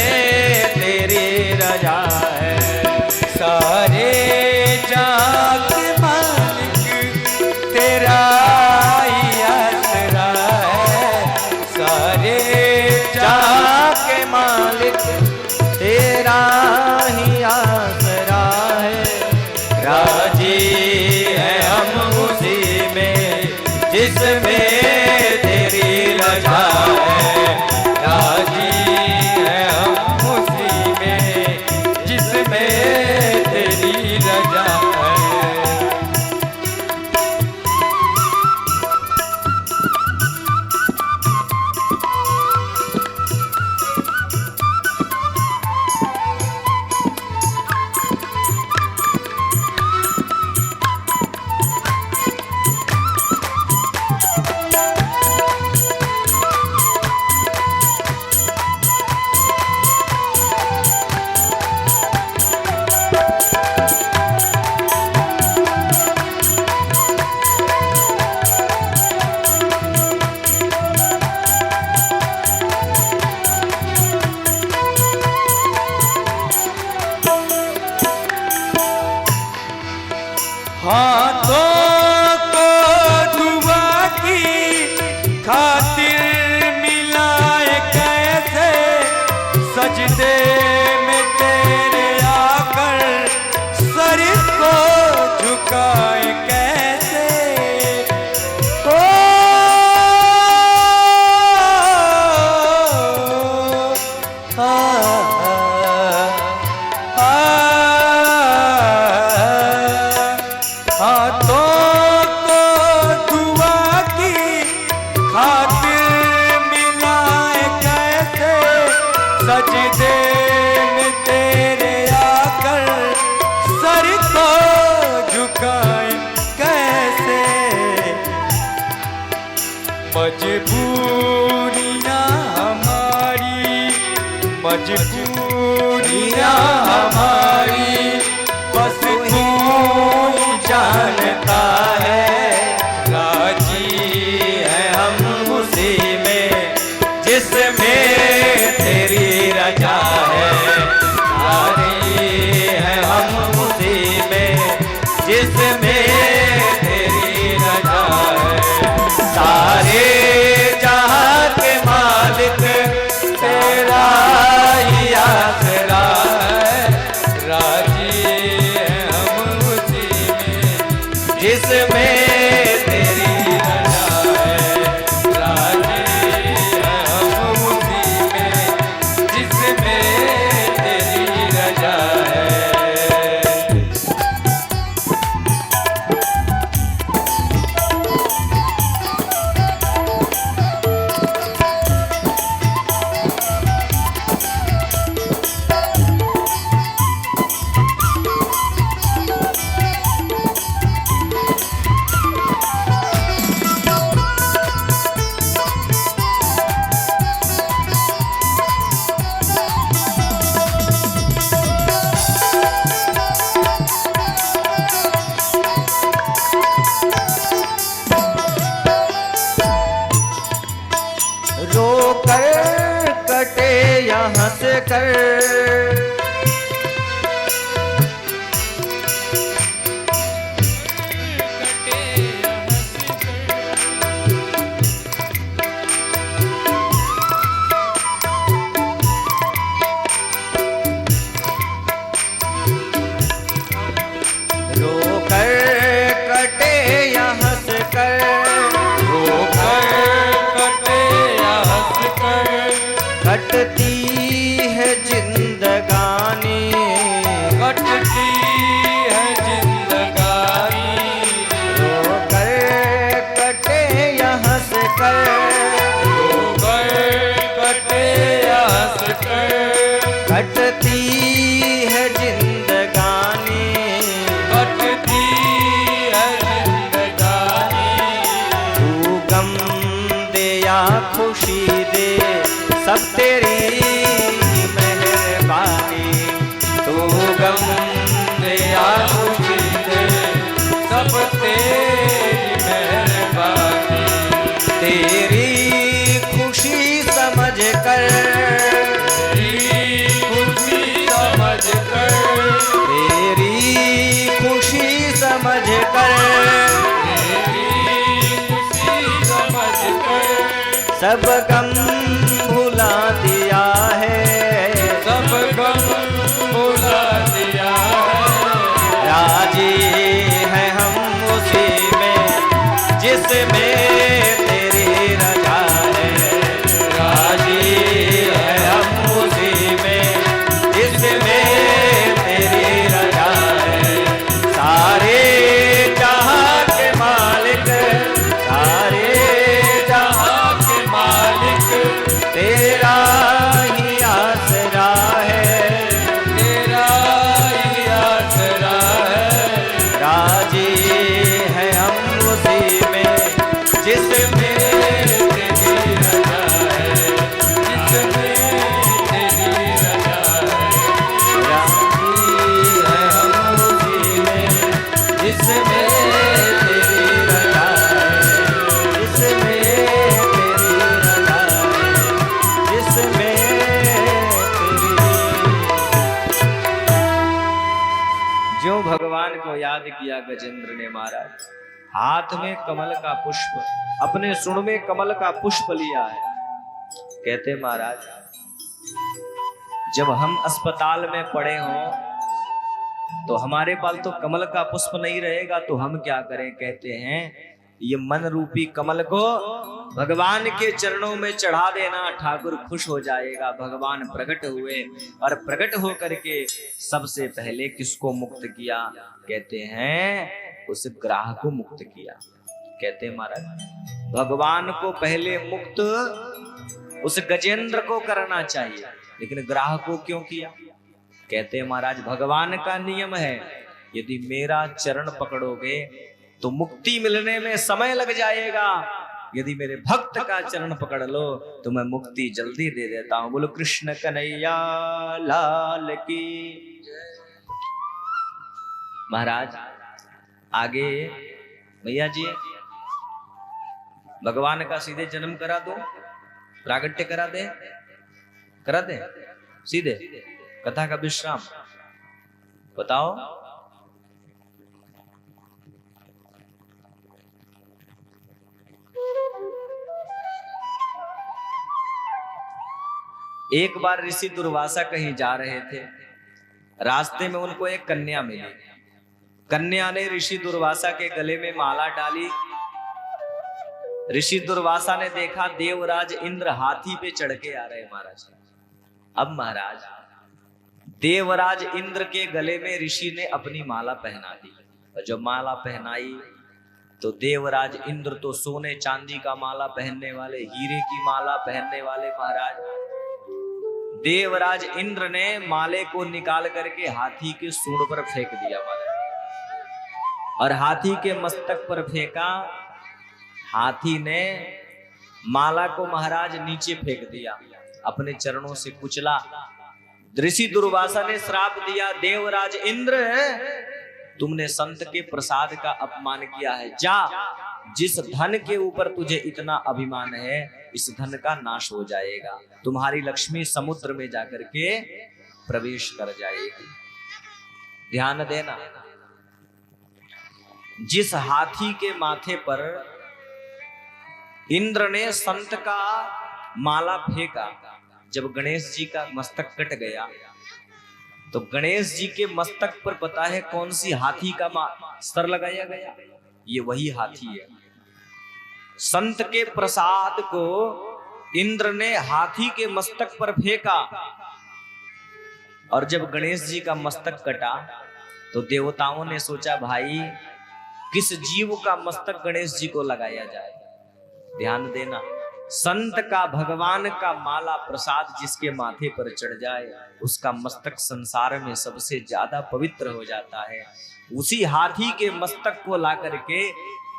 Speaker 2: तेरी रजा है। सारे जहां के मालिक तेरा ही आसरा है। सारे जहां के मालिक तेरा ही आसरा है। राजी है हम उसी में जिसमें तेरी रजा है। राजी है हम उसी में जिसमें तेरी रजा है। हाथों को दुआ की खातिर मिलाए कैसे सजदे में तेरे आकर सर को झुकाए कैसे। ओ हाथों को दुआ की खातिर मिलाए कैसे सजदे में तेरे आकर सर को झुकाए कैसे। मजबूरियां हमारी मजबूरियां हमारी बस तू ही जानता है। राजी है हम उसी में जिसमें तेरी रजा है। राजी है हम उसी में जिसमें तेरी रजा है। सारे जहां के मालिक तेरा ही आसरा है। राजी है हम उसी में जिसमें तेरी रजा है। राजी है हम उसी में जिसमें तेरी रजा है। रो कर कटे या हंस कर रो कर कटे या हंस कर। रो कर कटे या हंस कर कटती है जिंदगानी। कटती है जिंदगानी। रो कर कटे या हंस कर। रो कर कटे
Speaker 3: सब तेरी मेहरबानी। तू गम दे या खुशी दे,
Speaker 2: सब तेरी मेहरबानी।
Speaker 3: तेरी खुशी समझ कर,
Speaker 2: तेरी खुशी समझ कर,
Speaker 3: तेरी खुशी समझ कर,
Speaker 2: तेरी खुशी समझ कर,
Speaker 3: सब गम भुला दिया है,
Speaker 2: सब गम भुला दिया है।
Speaker 3: राजी है हम उसी में जिसमें तेरी रजा है, राजी है हम उसी में जिसमें तेरी रजा है। सारे जहां के मालिक, सारे जहां
Speaker 2: के मालिक
Speaker 3: तेरा ही आसरा है,
Speaker 2: तेरा ही आसरा है।
Speaker 3: राजी है हम उसी में जिसमें
Speaker 2: तेरी रजा है, जिसमें तेरी रजा है।
Speaker 3: राजी है हम उसी में जिसमें तेरी रजा है, जिसमें तेरी रजा है, जिसमें तेरी। जो भगवान को याद किया गजेंद्र ने महाराज, हाथ में कमल का पुष्प, अपने सुण में कमल का पुष्प लिया है। कहते महाराज, जब हम अस्पताल में पड़े हों तो हमारे पास तो कमल का पुष्प नहीं रहेगा तो हम क्या करें। कहते हैं ये मन रूपी कमल को भगवान के चरणों में चढ़ा देना, ठाकुर खुश हो जाएगा। भगवान प्रकट हुए और प्रकट होकर के सबसे पहले किसको मुक्त किया। कहते हैं उस ग्राह को मुक्त किया। कहते हैं महाराज, भगवान को पहले मुक्त उस गजेंद्र को करना चाहिए, लेकिन ग्राह को क्यों किया। कहते हैं महाराज, भगवान का नियम है, यदि मेरा चरण पकड़ोगे तो मुक्ति मिलने में समय लग जाएगा, यदि मेरे भक्त का चरण पकड़ लो तो मैं मुक्ति जल्दी दे देता हूं। बोलो कृष्ण कन्हैया लाल की। महाराज आगे भैया जी, भगवान का सीधे जन्म करा दो, प्रागट्य करा दे सीधे, कथा का विश्राम बताओ। एक बार ऋषि दुर्वासा कहीं जा रहे थे, रास्ते में उनको एक कन्या मिली। कन्या ने ऋषि दुर्वासा के गले में माला डाली। ऋषि दुर्वासा ने देखा देवराज इंद्र हाथी पे चढ़ के आ रहे महाराज। अब महाराज देवराज इंद्र के गले में ऋषि ने अपनी माला पहना दी, और जब माला पहनाई तो देवराज इंद्र तो सोने चांदी का माला पहनने वाले, हीरे की माला पहनने वाले महाराज। देवराज इंद्र ने माले को निकाल करके हाथी के सूंड पर फेंक दिया महाराज, और हाथी के मस्तक पर फेंका। हाथी ने माला को महाराज नीचे फेंक दिया, अपने चरणों से कुचला। ऋषि दुर्वासा ने श्राप दिया, देवराज इंद्र तुमने संत के प्रसाद का अपमान किया है, जा, जिस धन के ऊपर तुझे इतना अभिमान है इस धन का नाश हो जाएगा, तुम्हारी लक्ष्मी समुद्र में जाकर के प्रवेश कर जाएगी। ध्यान देना, जिस हाथी के माथे पर इंद्र ने संत का माला फेंका, जब गणेश जी का मस्तक कट गया तो गणेश जी के मस्तक पर पता है कौन सी हाथी का सर लगाया गया, ये वही हाथी है। संत के प्रसाद को इंद्र ने हाथी के मस्तक पर फेंका, और जब गणेश जी का मस्तक कटा तो देवताओं ने सोचा भाई किस जीव का मस्तक गणेश जी को लगाया जाए। ध्यान देना, संत का, भगवान का माला प्रसाद जिसके माथे पर चढ़ जाए उसका मस्तक संसार में सबसे ज्यादा पवित्र हो जाता है। उसी हाथी के मस्तक को ला करके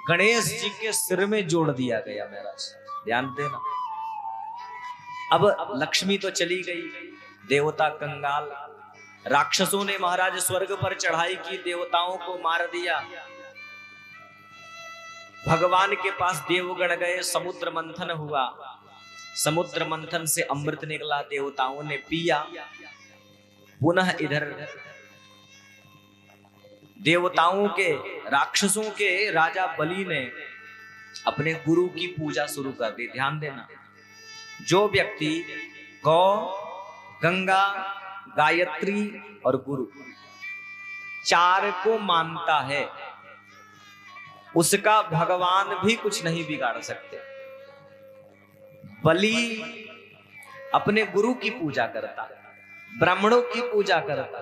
Speaker 3: गणेश जी के सिर में जोड़ दिया गया महाराज। ध्यान देना, अब लक्ष्मी तो चली गई, देवता कंगाल, राक्षसों ने महाराज स्वर्ग पर चढ़ाई की, देवताओं को मार दिया। भगवान के पास देवगण गए, समुद्र मंथन हुआ, समुद्र मंथन से अमृत निकला, देवताओं ने पिया। पुनः इधर देवताओं के, राक्षसों के राजा बलि ने अपने गुरु की पूजा शुरू कर दी। ध्यान देना, जो व्यक्ति गौ, गंगा, गायत्री और गुरु चार को मानता है, उसका भगवान भी कुछ नहीं बिगाड़ सकते। बलि अपने गुरु की पूजा करता, ब्राह्मणों की पूजा करता,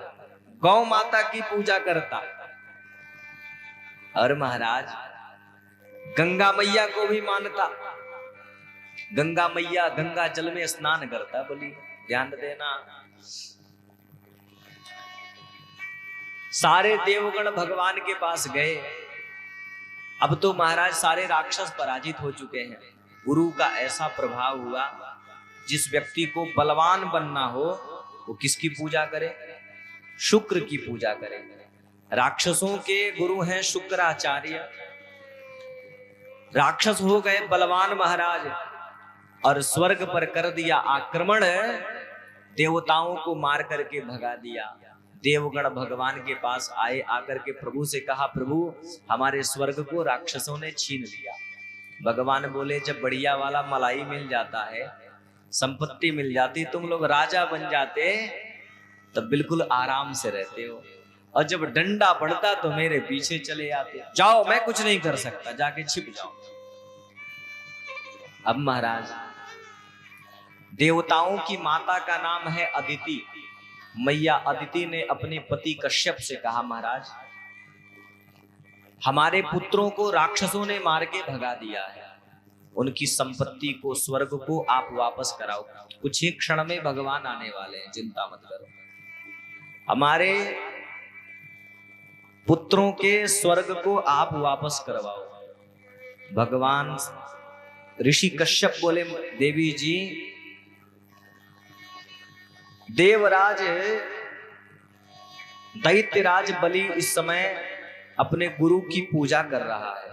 Speaker 3: गौ माता की पूजा करता, और महाराज गंगा मैया को भी मानता। गंगा मैया, गंगा जल में स्नान करता बलि। ध्यान देना, सारे देवगण भगवान के पास गए। अब तो महाराज सारे राक्षस पराजित हो चुके हैं। गुरु का ऐसा प्रभाव हुआ, जिस व्यक्ति को बलवान बनना हो वो किसकी पूजा करे? शुक्र की पूजा करे। राक्षसों के गुरु हैं शुक्राचार्य। राक्षस हो गए बलवान महाराज, और स्वर्ग पर कर दिया आक्रमण, देवताओं को मार करके भगा दिया। देवगण भगवान के पास आए, आकर के प्रभु से कहा, प्रभु हमारे स्वर्ग को राक्षसों ने छीन लिया। भगवान बोले, जब बढ़िया वाला मलाई मिल जाता है, संपत्ति मिल जाती, तुम लोग राजा बन जाते, तब बिल्कुल आराम से रहते हो, और जब डंडा पड़ता तो मेरे पीछे चले आते। जाओ, मैं कुछ नहीं कर सकता, जाके छिप जाओ। अब महाराज देवताओं की माता का नाम है अदिति। मैया अदिति ने अपने पति कश्यप से कहा, महाराज हमारे पुत्रों को राक्षसों ने मार के भगा दिया है, उनकी संपत्ति को, स्वर्ग को आप वापस कराओ। कुछ ही क्षण में भगवान आने वाले हैं, चिंता मत करो। हमारे पुत्रों के स्वर्ग को आप वापस करवाओ। भगवान ऋषि कश्यप बोले, देवी जी, देवराज दैत्यराज बलि इस समय अपने गुरु की पूजा कर रहा है,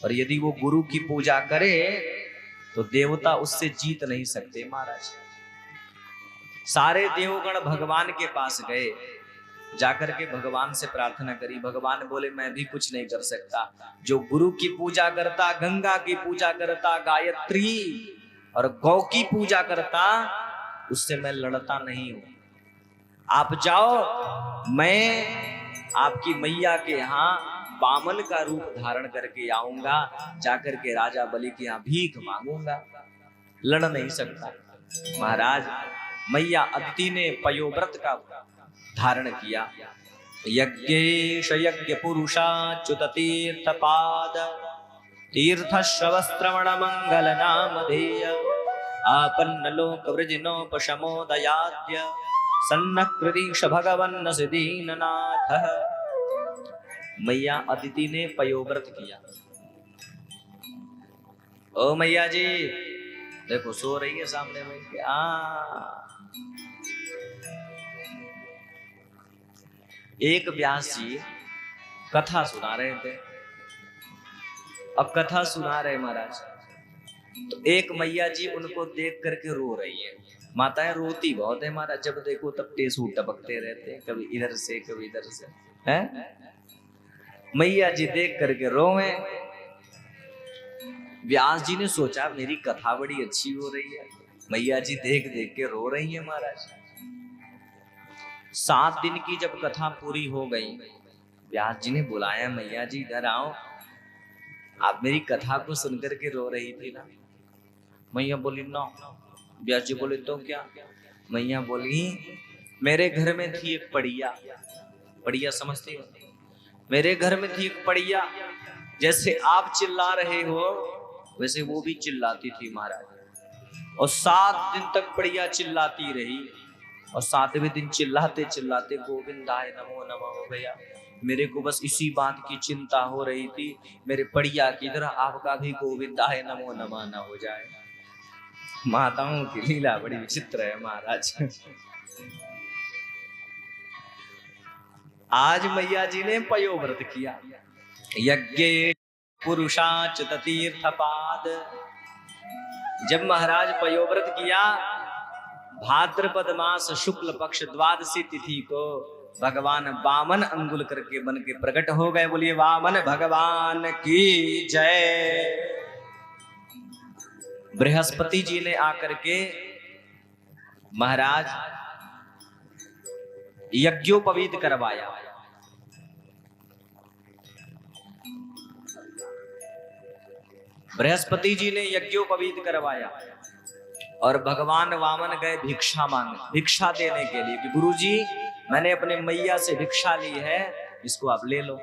Speaker 3: और यदि वो गुरु की पूजा करे तो देवता उससे जीत नहीं सकते। महाराज सारे देवगण भगवान के पास गए, जाकर के भगवान से प्रार्थना करी। भगवान बोले, मैं भी कुछ नहीं कर सकता। जो गुरु की पूजा करता, गंगा की पूजा करता, गायत्री और गौ की पूजा करता, उससे मैं लड़ता नहीं हूं। आप जाओ, मैं आपकी मैया के यहाँ बामन का रूप धारण करके आऊंगा, जाकर के राजा बलि के यहाँ भीख मांगूंगा, लड़ नहीं सकता। महाराज मैया अदिति ने पयोव्रत का धारण किया। यज्ञेश यज्ञ पुरुषाच्युत तीर्थपाद तीर्थ श्रवस्त्रवण मंगल नामधेय आपन्न लोक वृजिनोपशमोदयाद्य सन्नकृतीश भगवन्न सिद्धीननाथ। मैया अदिति ने पयोव्रत किया। ओ मैया जी देखो, सो रही है सामने में। एक व्यास जी कथा सुना रहे थे। अब कथा सुना रहे महाराज, तो एक मैया जी उनको देख करके रो रही है। माताएं रोती बहुत है महाराज, जब देखो तब टेसू टपकते रहते हैं, कभी इधर से कभी इधर से, हैं? मैया जी देख करके रोवे। व्यास जी ने सोचा मेरी कथा बड़ी अच्छी हो रही है, मैया जी देख देख के रो रही है महाराज। 7 दिन की जब कथा पूरी हो गई, व्यास जी ने बुलाया, मैया जी इधर आओ, आप मेरी कथा को सुनकर के रो रही थी ना। मैया बोली ना। व्यास जी बोले तो क्या? मैया बोली, मेरे घर में थी एक पड़िया। पड़िया समझती हो? मेरे घर में थी एक पड़िया, जैसे आप चिल्ला रहे हो वैसे वो भी चिल्लाती थी महाराज। और 7 दिन तक पड़िया चिल्लाती रही, और 7वें दिन चिल्लाते चिल्लाते गोविंदाय नमो नमः हो गया। मेरे को बस इसी बात की चिंता हो रही थी, मेरे पड़िया की तरह आपका भी गोविंदाय नमो नमः न हो जाए। माताओं की लीला बड़ी विचित्र है महाराज। आज मैया जी ने पयोव्रत किया। यज्ञ पुरुषाच तीर्थपाद। जब महाराज पयोव्रत किया, भाद्रपद मास शुक्ल पक्ष द्वादशी तिथि को भगवान वामन अंगुल करके बन के प्रकट हो गए। बोलिए वामन भगवान की जय। बृहस्पति जी ने आकर के महाराज यज्ञोपवीत करवाया। बृहस्पति जी ने यज्ञोपवीत करवाया और भगवान वामन गए भिक्षा मांगे, भिक्षा देने के लिए कि गुरुजी मैंने अपने मैया से भिक्षा ली है, इसको आप ले लो।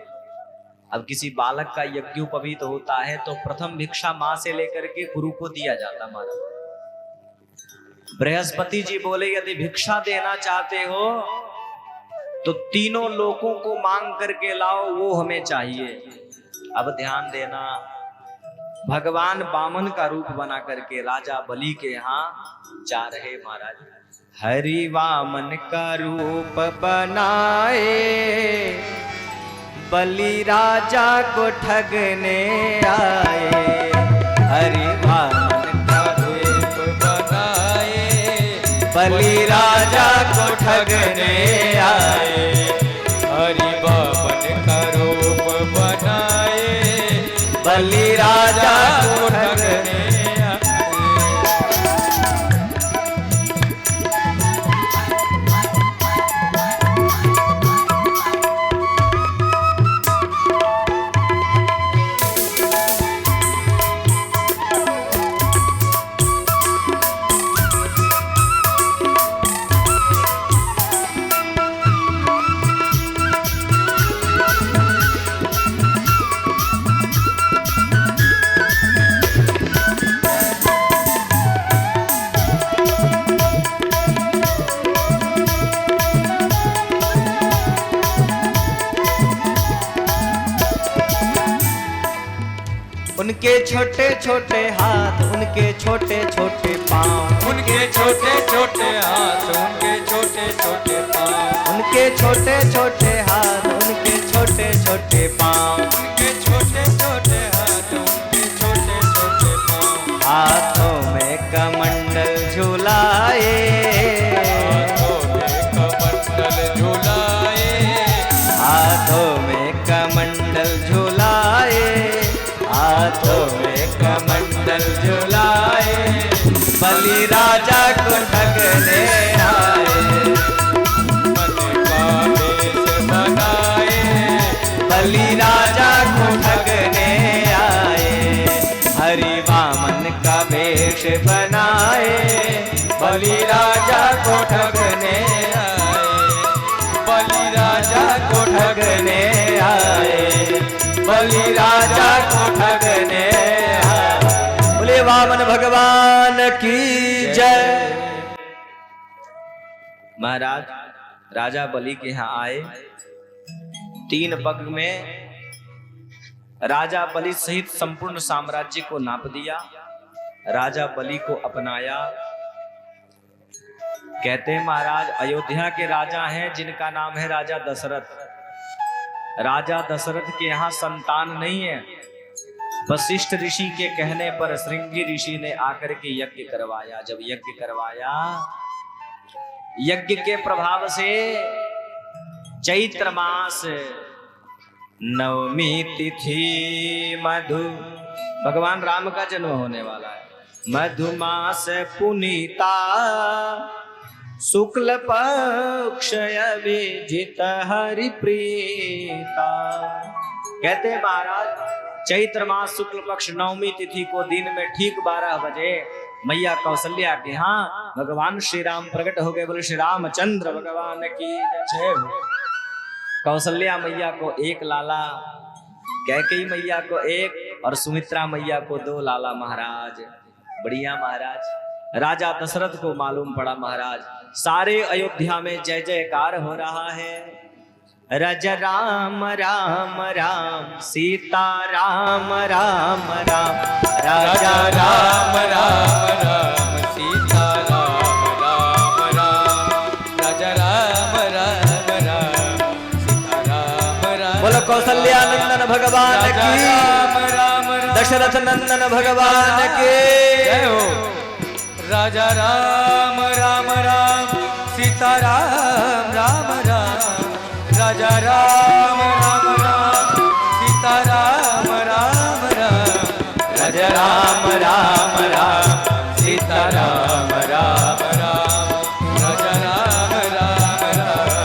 Speaker 3: अब किसी बालक का यज्ञोपवीत होता है तो प्रथम भिक्षा मां से लेकर के गुरु को दिया जाता। महाराज बृहस्पति जी बोले यदि भिक्षा देना चाहते हो तो तीनों लोगों को मांग करके लाओ, वो हमें चाहिए। अब ध्यान देना, भगवान वामन का रूप बना करके राजा बलि के यहाँ जा रहे महाराज। हरि वामन का रूप बनाए, बलि राजा को ठगने आए। हरि वामन का रूप बनाए, बलि राजा को ठगने आए।
Speaker 2: हरि वामन का रूप बनाए,
Speaker 3: बलि राजा को ठगने उनके छोटे छोटे हाथ, उनके छोटे छोटे पाँव,
Speaker 2: उनके छोटे छोटे हाथ, उनके छोटे छोटे पाँव,
Speaker 3: उनके छोटे छोटे हाथ, उनके छोटे छोटे पाँव,
Speaker 2: उनके छोटे छोटे हाथ, उनके छोटे छोटे पाँव।
Speaker 3: हाथों में कमंडल झुलाए,
Speaker 2: हाथों में कमंडल झुलाए,
Speaker 3: हाथों में कमंडल झुलाए, हाथों में कमंडल झुलाए। बलि राजा को ठगने आए,
Speaker 2: मन का वेश बनाए,
Speaker 3: बलि राजा को ठगने आए। हरि वामन का वेश बनाए, बलि राजा को ठगने आए।
Speaker 2: बलि राजा
Speaker 3: को ठगने आए, बलि राजा को ठगने आए। बोले वामन भगवान की जय। महाराज राजा बलि के यहाँ आए, 3 पग में राजा बलि सहित संपूर्ण साम्राज्य को नाप दिया, राजा बलि को अपनाया। कहते हैं महाराज अयोध्या के राजा हैं जिनका नाम है राजा दशरथ। राजा दशरथ के यहाँ संतान नहीं है। वशिष्ठ ऋषि के कहने पर श्रृंगी ऋषि ने आकर के यज्ञ करवाया। जब यज्ञ करवाया, यज्ञ के प्रभाव से चैत्र मास नवमी तिथि मधु, भगवान राम का जन्म होने वाला है। मधुमास पुनीता शुक्ल पक्ष विजित हरि प्रीता। कहते महाराज चैत्र मास शुक्ल पक्ष नवमी तिथि को दिन में ठीक 12 बजे मैया कौशल्या के यहाँ भगवान श्री राम प्रकट हो गए। बोले श्री रामचंद्र भगवान की जय। कौशल्या मैया को 1 लाला, कैकेयी मैया को 1 और सुमित्रा मैया को 2 लाला। महाराज बढ़िया। महाराज राजा दशरथ को मालूम पड़ा महाराज सारे अयोध्या में जय जयकार हो रहा है। रज राम राम राम सीता राम राम राम, राजा
Speaker 2: राम राम राम
Speaker 3: कौशल्यानंदन भगवान
Speaker 2: राजा
Speaker 3: की,
Speaker 2: राम राम राम
Speaker 3: दशरथ नंदन भगवान के।
Speaker 2: जय हो। राजा राम राम राम सीता राम राम राम राजा राम राम राम सीता राम राम राम राजा राम राम राम सीता राम राम राम राजा राम राम राम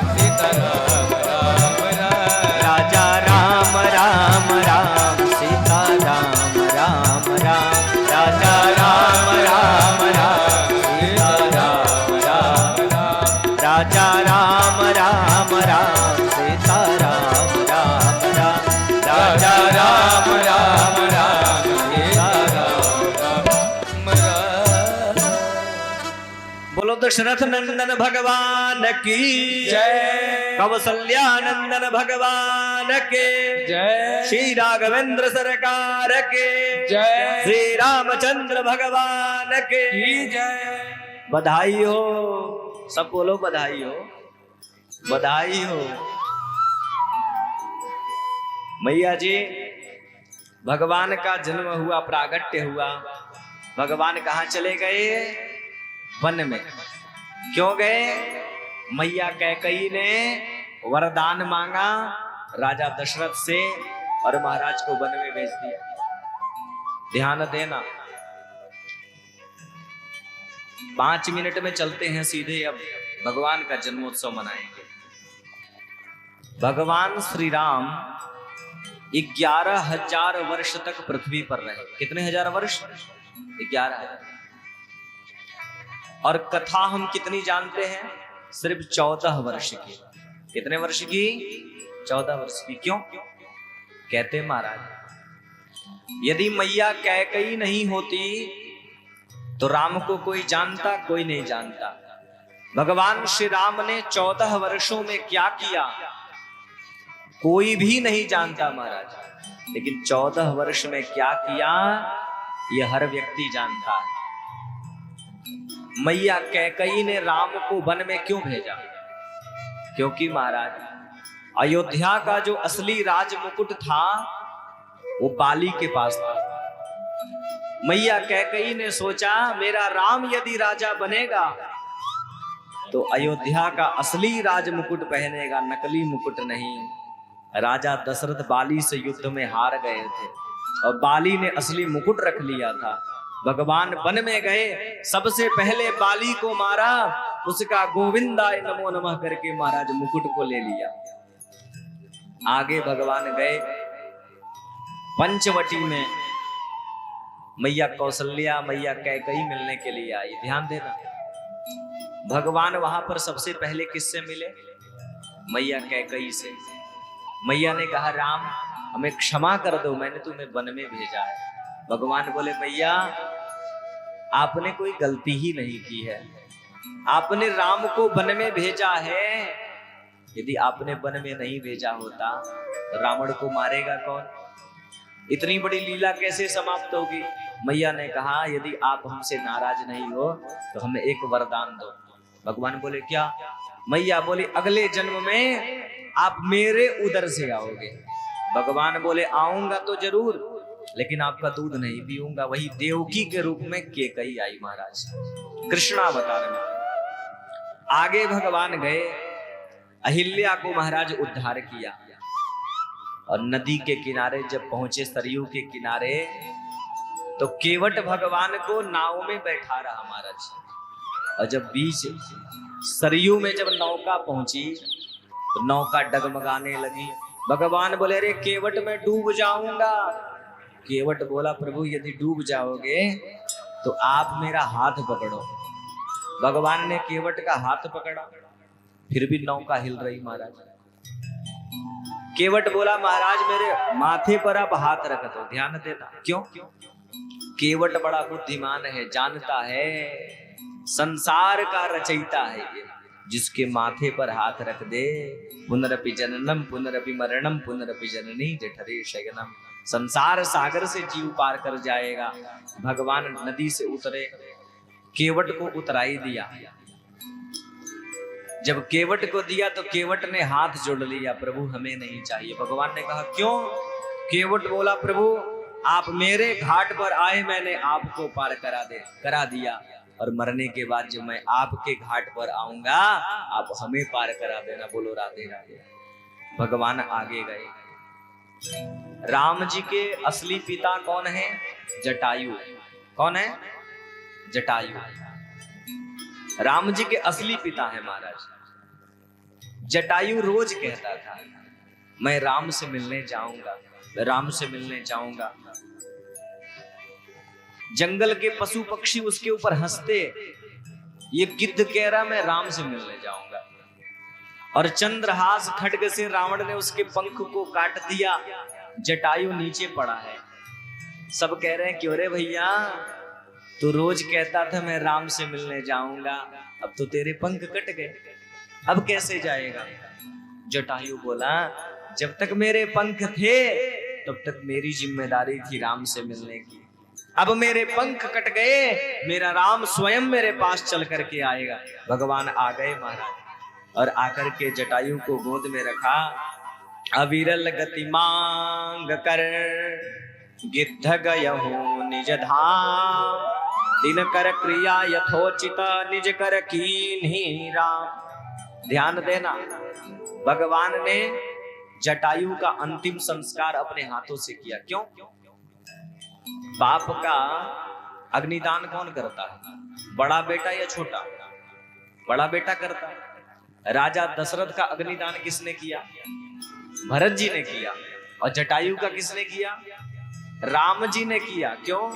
Speaker 2: सीता राम राम राम
Speaker 3: राजा राम राम राम सीता राम राम राम, राजा राम राम राम सीता राम राम राम, राजा राम राम राम सीता राम राम राम, राजा राम राम राम सीता राम राम राम। बोलो दशरथ नंदन भगवान की
Speaker 2: जय।
Speaker 3: कौशल्यानंदन भगवान के
Speaker 2: जय।
Speaker 3: श्री राघवेंद्र सरकार के
Speaker 2: जय।
Speaker 3: श्री रामचंद्र भगवान के
Speaker 2: जय।
Speaker 3: बधाई हो। सब बोलो बधाई हो, बधाई हो। मैया जी, भगवान का जन्म हुआ, प्रागट्य हुआ। भगवान कहाँ चले गए? वन में। क्यों गए? मैया कैकेयी ने वरदान मांगा राजा दशरथ से और महाराज को वन में भेज दिया। ध्यान देना, 5 मिनट में चलते हैं सीधे, अब भगवान का जन्मोत्सव मनाएंगे। भगवान श्री राम 11,000 वर्ष तक पृथ्वी पर रहे। कितने हजार वर्ष? 11,000। और कथा हम कितनी जानते हैं? सिर्फ 14 वर्ष की। कितने वर्ष की? 14 वर्ष की। क्यों? कहते महाराज, यदि मैया कैकेयी नहीं होती तो राम को कोई जानता, कोई नहीं जानता। भगवान श्री राम ने 14 वर्षों में क्या किया कोई भी नहीं जानता महाराज, लेकिन 14 वर्ष में क्या किया यह हर व्यक्ति जानता है। मैया कैकेयी ने राम को वन में क्यों भेजा? क्योंकि महाराज अयोध्या का जो असली राज मुकुट था वो बाली के पास था। मैया कैकेयी ने सोचा मेरा राम यदि राजा बनेगा तो अयोध्या का असली राज मुकुट पहनेगा, नकली मुकुट नहीं। राजा दशरथ बाली से युद्ध में हार गए थे और बाली ने असली मुकुट रख लिया था। भगवान वन में गए, सबसे पहले बाली को मारा, उसका गोविंदाय नमो नमः करके महाराज मुकुट को ले लिया। आगे भगवान गए पंचवटी में, मैया कौशल्या मैया कैकेयी मिलने के लिए आई। ध्यान देना, भगवान वहां पर सबसे पहले किससे मिले? मैया कैकेयी से। मैया ने कहा राम हमें क्षमा कर दो, मैंने तुम्हें वन में भेजा है। भगवान बोले मैया आपने कोई गलती ही नहीं की है, आपने राम को वन में भेजा है। यदि आपने वन में नहीं भेजा होता तो रावण को मारेगा कौन? इतनी बड़ी लीला कैसे समाप्त होगी? मैया ने कहा यदि आप हमसे नाराज नहीं हो तो हमें एक वरदान दो। भगवान बोले क्या? मैया बोली अगले जन्म में आप मेरे उदर से आओगे। भगवान बोले आऊंगा तो जरूर, लेकिन आपका दूध नहीं पीऊंगा। वही देवकी के रूप में कैकेयी आई महाराज, कृष्णावतार में। आगे भगवान गए, अहिल्या को महाराज उद्धार किया और नदी के किनारे जब पहुंचे, सरयू के किनारे, तो केवट भगवान को नाव में बैठा रहा महाराज। और जब बीच सरयू में जब नौका पहुंची तो नौका डगमगाने लगी। भगवान बोले अरे केवट मैं डूब जाऊंगा। केवट बोला प्रभु यदि डूब जाओगे तो आप मेरा हाथ पकड़ो। भगवान ने केवट का हाथ पकड़ा, फिर भी नौका हिल रही महाराज। केवट बोला महाराज मेरे माथे पर आप हाथ रख दो। ध्यान देना, क्यों? केवट बड़ा बुद्धिमान है, जानता है संसार का रचयिता है ये। जिसके माथे पर हाथ रख दे, पुनरपि जननम पुनरपि मरणम पुनरपि जननी जठरे शयनम, संसार सागर से जीव पार कर जाएगा। भगवान नदी से उतरे, केवट को उतराई दिया। जब केवट को दिया तो केवट ने हाथ जोड़ लिया, प्रभु हमें नहीं चाहिए। भगवान ने कहा क्यों? केवट बोला प्रभु आप मेरे घाट पर आए, मैंने आपको पार करा दिया, और मरने के बाद जब मैं आपके घाट पर आऊंगा आप हमें पार करा देना। बोलो राधे राधे। भगवान आगे गए। राम जी के असली पिता कौन है? जटायु। कौन है? जटायु। राम जी के असली पिता है महाराज। जटायु रोज कहता था मैं राम से मिलने जाऊंगा, राम से मिलने जाऊंगा। जंगल के पशु पक्षी उसके ऊपर हंसते, ये गिद्ध कह रहा मैं राम से मिलने जाऊंगा। और चंद्रहास खड्ग से रावण ने उसके पंख को काट दिया, जटायु नीचे पड़ा है। सब कह रहे हैं क्यों रे भैया, तू रोज कहता था मैं राम से मिलने जाऊंगा, अब तो तेरे पंख कट गए, अब कैसे जाएगा? जटायु बोला जब तक मेरे पंख थे तब तक मेरी जिम्मेदारी थी राम से मिलने की, अब मेरे पंख कट गए, मेरा राम स्वयं मेरे पास चल करके आएगा। भगवान आ गए महाराज, और आकर के जटायु को गोद में रखा। अविरल गति मांग कर गिद्ध गयहु निज धाम, दिन कर क्रिया यथोचित निज कर कीन्ही राम। ध्यान देना, भगवान ने जटायु का अंतिम संस्कार अपने हाथों से किया। क्यों? बाप का अग्निदान कौन करता है? बड़ा बेटा या छोटा? बड़ा बेटा करता है। राजा दशरथ का अग्निदान किसने किया? भरत जी ने किया। और जटायु का किसने किया? राम जी ने किया। क्यों?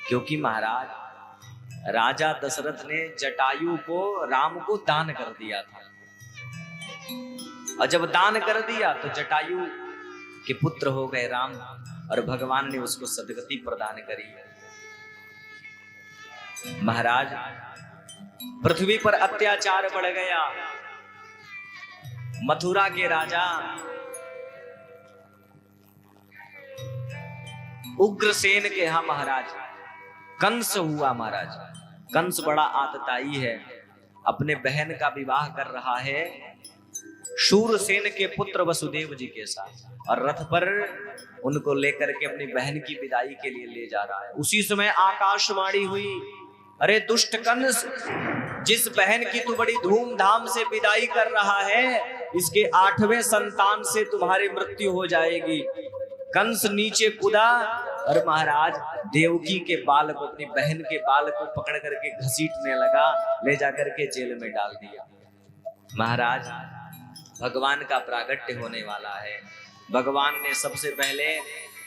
Speaker 3: क्योंकि महाराज राजा दशरथ ने जटायु को राम को दान कर दिया था, और जब दान कर दिया तो जटायु के पुत्र हो गए राम, और भगवान ने उसको सदगति प्रदान करी। महाराज पृथ्वी पर अत्याचार बढ़ गया। मथुरा के राजा उग्रसेन के यहां महाराज कंस हुआ। महाराज कंस बड़ा आतताई है, अपने बहन का विवाह कर रहा है शूरसेन के पुत्र वसुदेव जी के साथ, और रथ पर उनको लेकर के अपनी बहन की विदाई के लिए ले जा रहा है। उसी समय आकाशवाणी हुई, अरे दुष्ट कंस, जिस बहन की तू बड़ी धूमधाम से विदाई कर रहा है, इसके 8वें संतान से तुम्हारी मृत्यु हो जाएगी। कंस नीचे कूदा और महाराज देवकी के बाल को, अपनी बहन के बाल को पकड़ करके घसीटने लगा, ले जाकर के जेल में डाल दिया। महाराज भगवान का प्रागट्य होने वाला है। भगवान ने सबसे पहले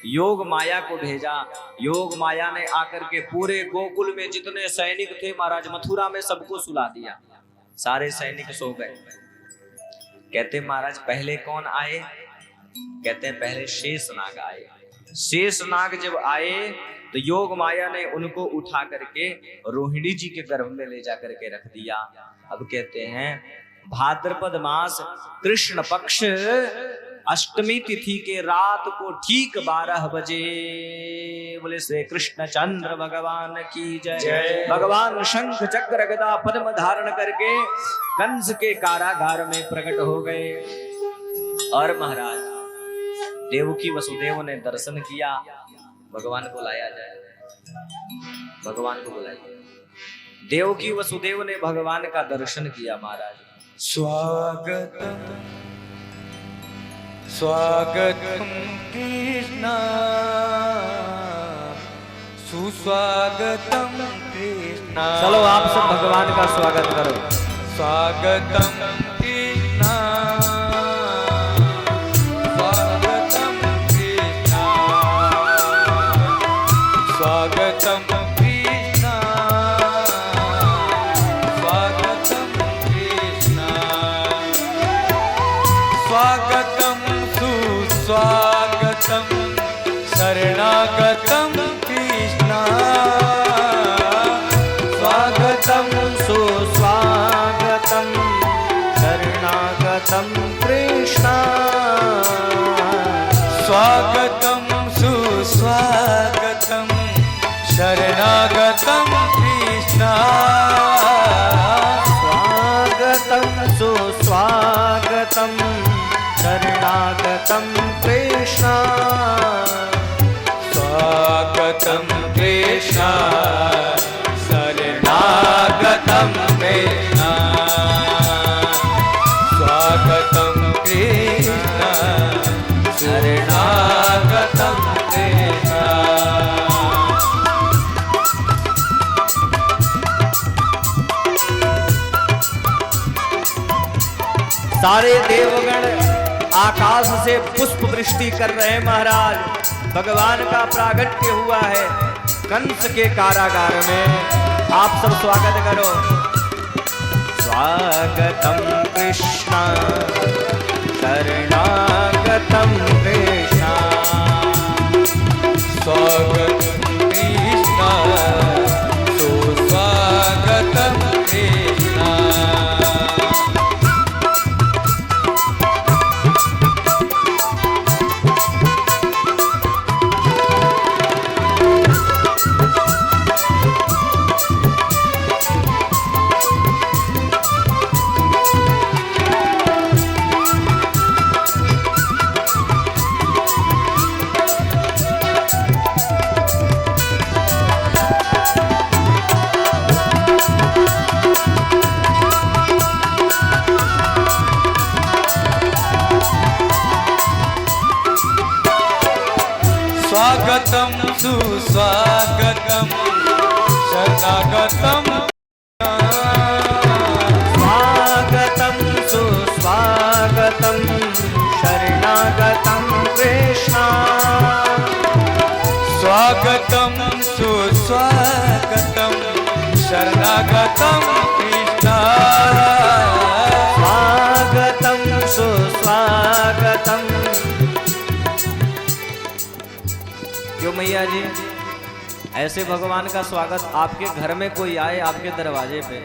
Speaker 3: योग माया को भेजा। योग माया ने आकर के पूरे गोकुल में जितने सैनिक थे महाराज, मथुरा में सबको सुला दिया। सारे सैनिक सो गए। कहते महाराज पहले कौन आए? कहते हैं पहले शेषनाग आए। शेषनाग जब आए तो योग माया ने उनको उठा करके रोहिणी जी के गर्भ में ले जा करके रख दिया। अब कहते हैं भाद्रपद मास कृष्ण पक्ष अष्टमी तिथि के रात को ठीक 12 बजे, बोले श्री कृष्ण चंद्र भगवान की जय। भगवान शंख चक्र गदा पद्म धारण करके कंस के कारागार में प्रकट हो गए। और महाराज देवकी वसुदेव ने दर्शन किया। भगवान को लाया जाए, भगवान को बुलाइए। देवकी वसुदेव ने भगवान का दर्शन किया। महाराज
Speaker 2: स्वागतम स्वागतम कृष्ण सुस्वागतम कृष्ण।
Speaker 3: चलो आप सब भगवान का स्वागत करो।
Speaker 2: स्वागतम कृष्ण स्वागतम कृष्ण स्वागतम कृष्ण स्वागतम कृष्ण स्वागतम सुस्वागतम शरणागतम कृष्ण
Speaker 3: स्वागतम सुस्वागतम शरणागतम कृष्ण
Speaker 2: स्वागतम सुस्वागतम शरणागतम कृष्ण स्वागतं कृष्ण स्वागतं कृष्ण शरणागतं कृष्ण।
Speaker 3: सारे देवगण आकाश से पुष्प वृष्टि कर रहे हैं महाराज। भगवान का प्रागट्य हुआ है कंस के कारागार में। आप सब स्वागत करो। स्वागतम कृष्ण शरणागतम कृष्ण
Speaker 2: स्वागतं कृष्ण सुस्वागतं कृष्ण। स्वागतं सुस्वागतं शरणागतं
Speaker 3: स्वागतं सुस्वागतं शरणागतं कृष्ण
Speaker 2: स्वागतं सुस्वागतं शरणागतं कृष्ण
Speaker 3: स्वागतं सुस्वागतं। क्यों मैया जी ऐसे भगवान का स्वागत? आपके घर में कोई आए आपके दरवाजे पे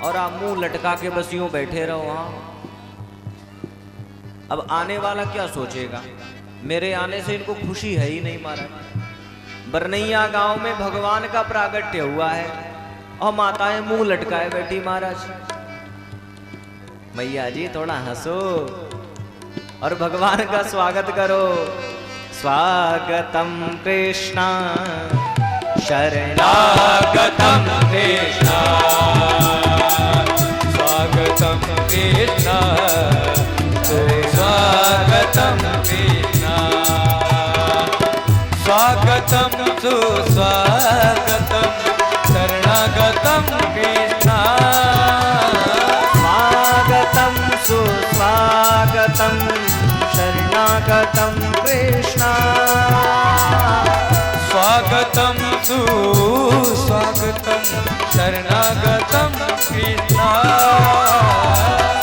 Speaker 3: और आप मुंह लटका के बस यूं बैठे रहो वहां, अब आने वाला क्या सोचेगा? मेरे आने से इनको खुशी है ही नहीं महाराज। बरनैया गांव में भगवान का प्रागट्य हुआ है और माताएं मुंह लटकाए बैठी महाराज। मैया जी थोड़ा हंसो और भगवान का स्वागत करो। स्वागतम कृष्ण शरणागतम
Speaker 2: कृष्ण स्वागतं कृष्ण सुस्वागतं कृष्ण स्वागतं सुस्वागतं शरणागतं कृष्ण
Speaker 3: स्वागतं सुस्वागतं शरणागतं कृष्ण
Speaker 2: स्वागतं सुस्वागतं शरणागतं कृष्ण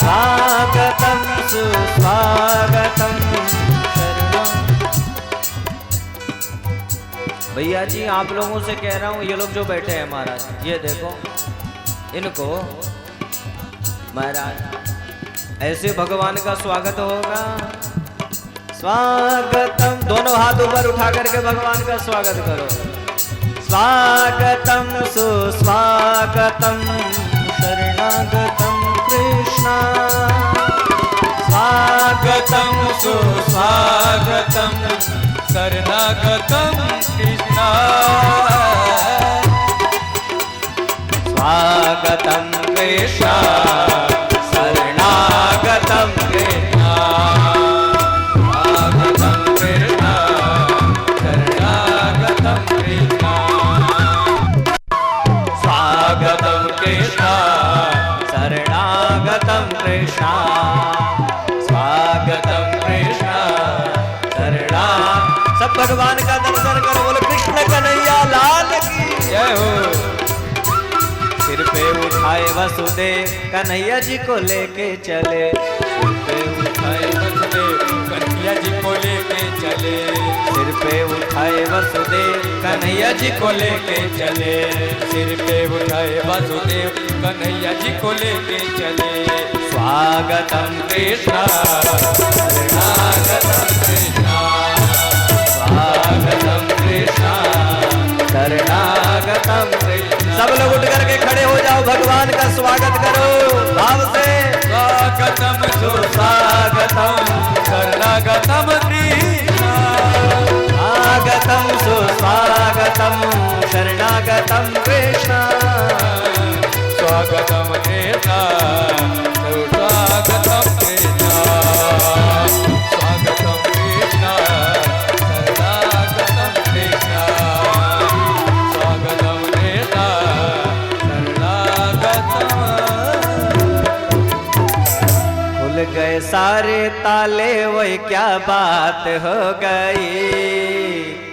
Speaker 3: स्वागतं सुस्वागतं शरणं। भैया जी आप लोगों से कह रहा हूं, ये लोग जो बैठे हैं महाराज, ये देखो इनको महाराज ऐसे भगवान का स्वागत होगा। स्वागतम, दोनों हाथ ऊपर उठा करके भगवान का स्वागत करो। स्वागतम सुस्वागतम शरणागतम कृष्ण
Speaker 2: स्वागतं सुस्वागतं शरणागतं कृष्ण
Speaker 3: स्वागतम कृष्ण शरणागतम कृष्ण
Speaker 2: स्वागतं कृष्ण शरणागतं कृष्ण
Speaker 3: स्वागतम कृष्ण शरणागतम कृष्ण स्वागतम कृष्ण शरणा। सब भगवान का दर्शन करो। बोलो कृष्ण कन्हैया लाल की
Speaker 2: जय हो।
Speaker 3: सिर पे उठाए वसुदेव कन्हैया जी को लेके चले। सिर पे उठाए
Speaker 2: वसुदेव कन्हैया जी को लेके चले।
Speaker 3: सिर पे उठाए वसुदेव कन्हैया जी को लेके चले।
Speaker 2: सिर पे उठाए वासुदेव कन्हैया जी को लेके चले।
Speaker 3: स्वागतम कृष्ण
Speaker 2: शरणागतं कृष्ण
Speaker 3: स्वागतम कृष्ण शरणागतम कृष्ण। सब लोग उठ करके खड़े हो जाओ, भगवान का स्वागत करो भाव से।
Speaker 2: स्वागतं सुस्वागतं शरणागतं कृष्ण
Speaker 3: स्वागतम सुस्वागतम शरणागतम कृष्ण
Speaker 2: स्वागतम कृष्णा स्वागतम कृष्णा स्वागतम कृष्णा शरणागतम कृष्णा स्वागतम कृष्णा शरणागतम।
Speaker 3: खुल गए सारे ताले वही क्या बात हो गई,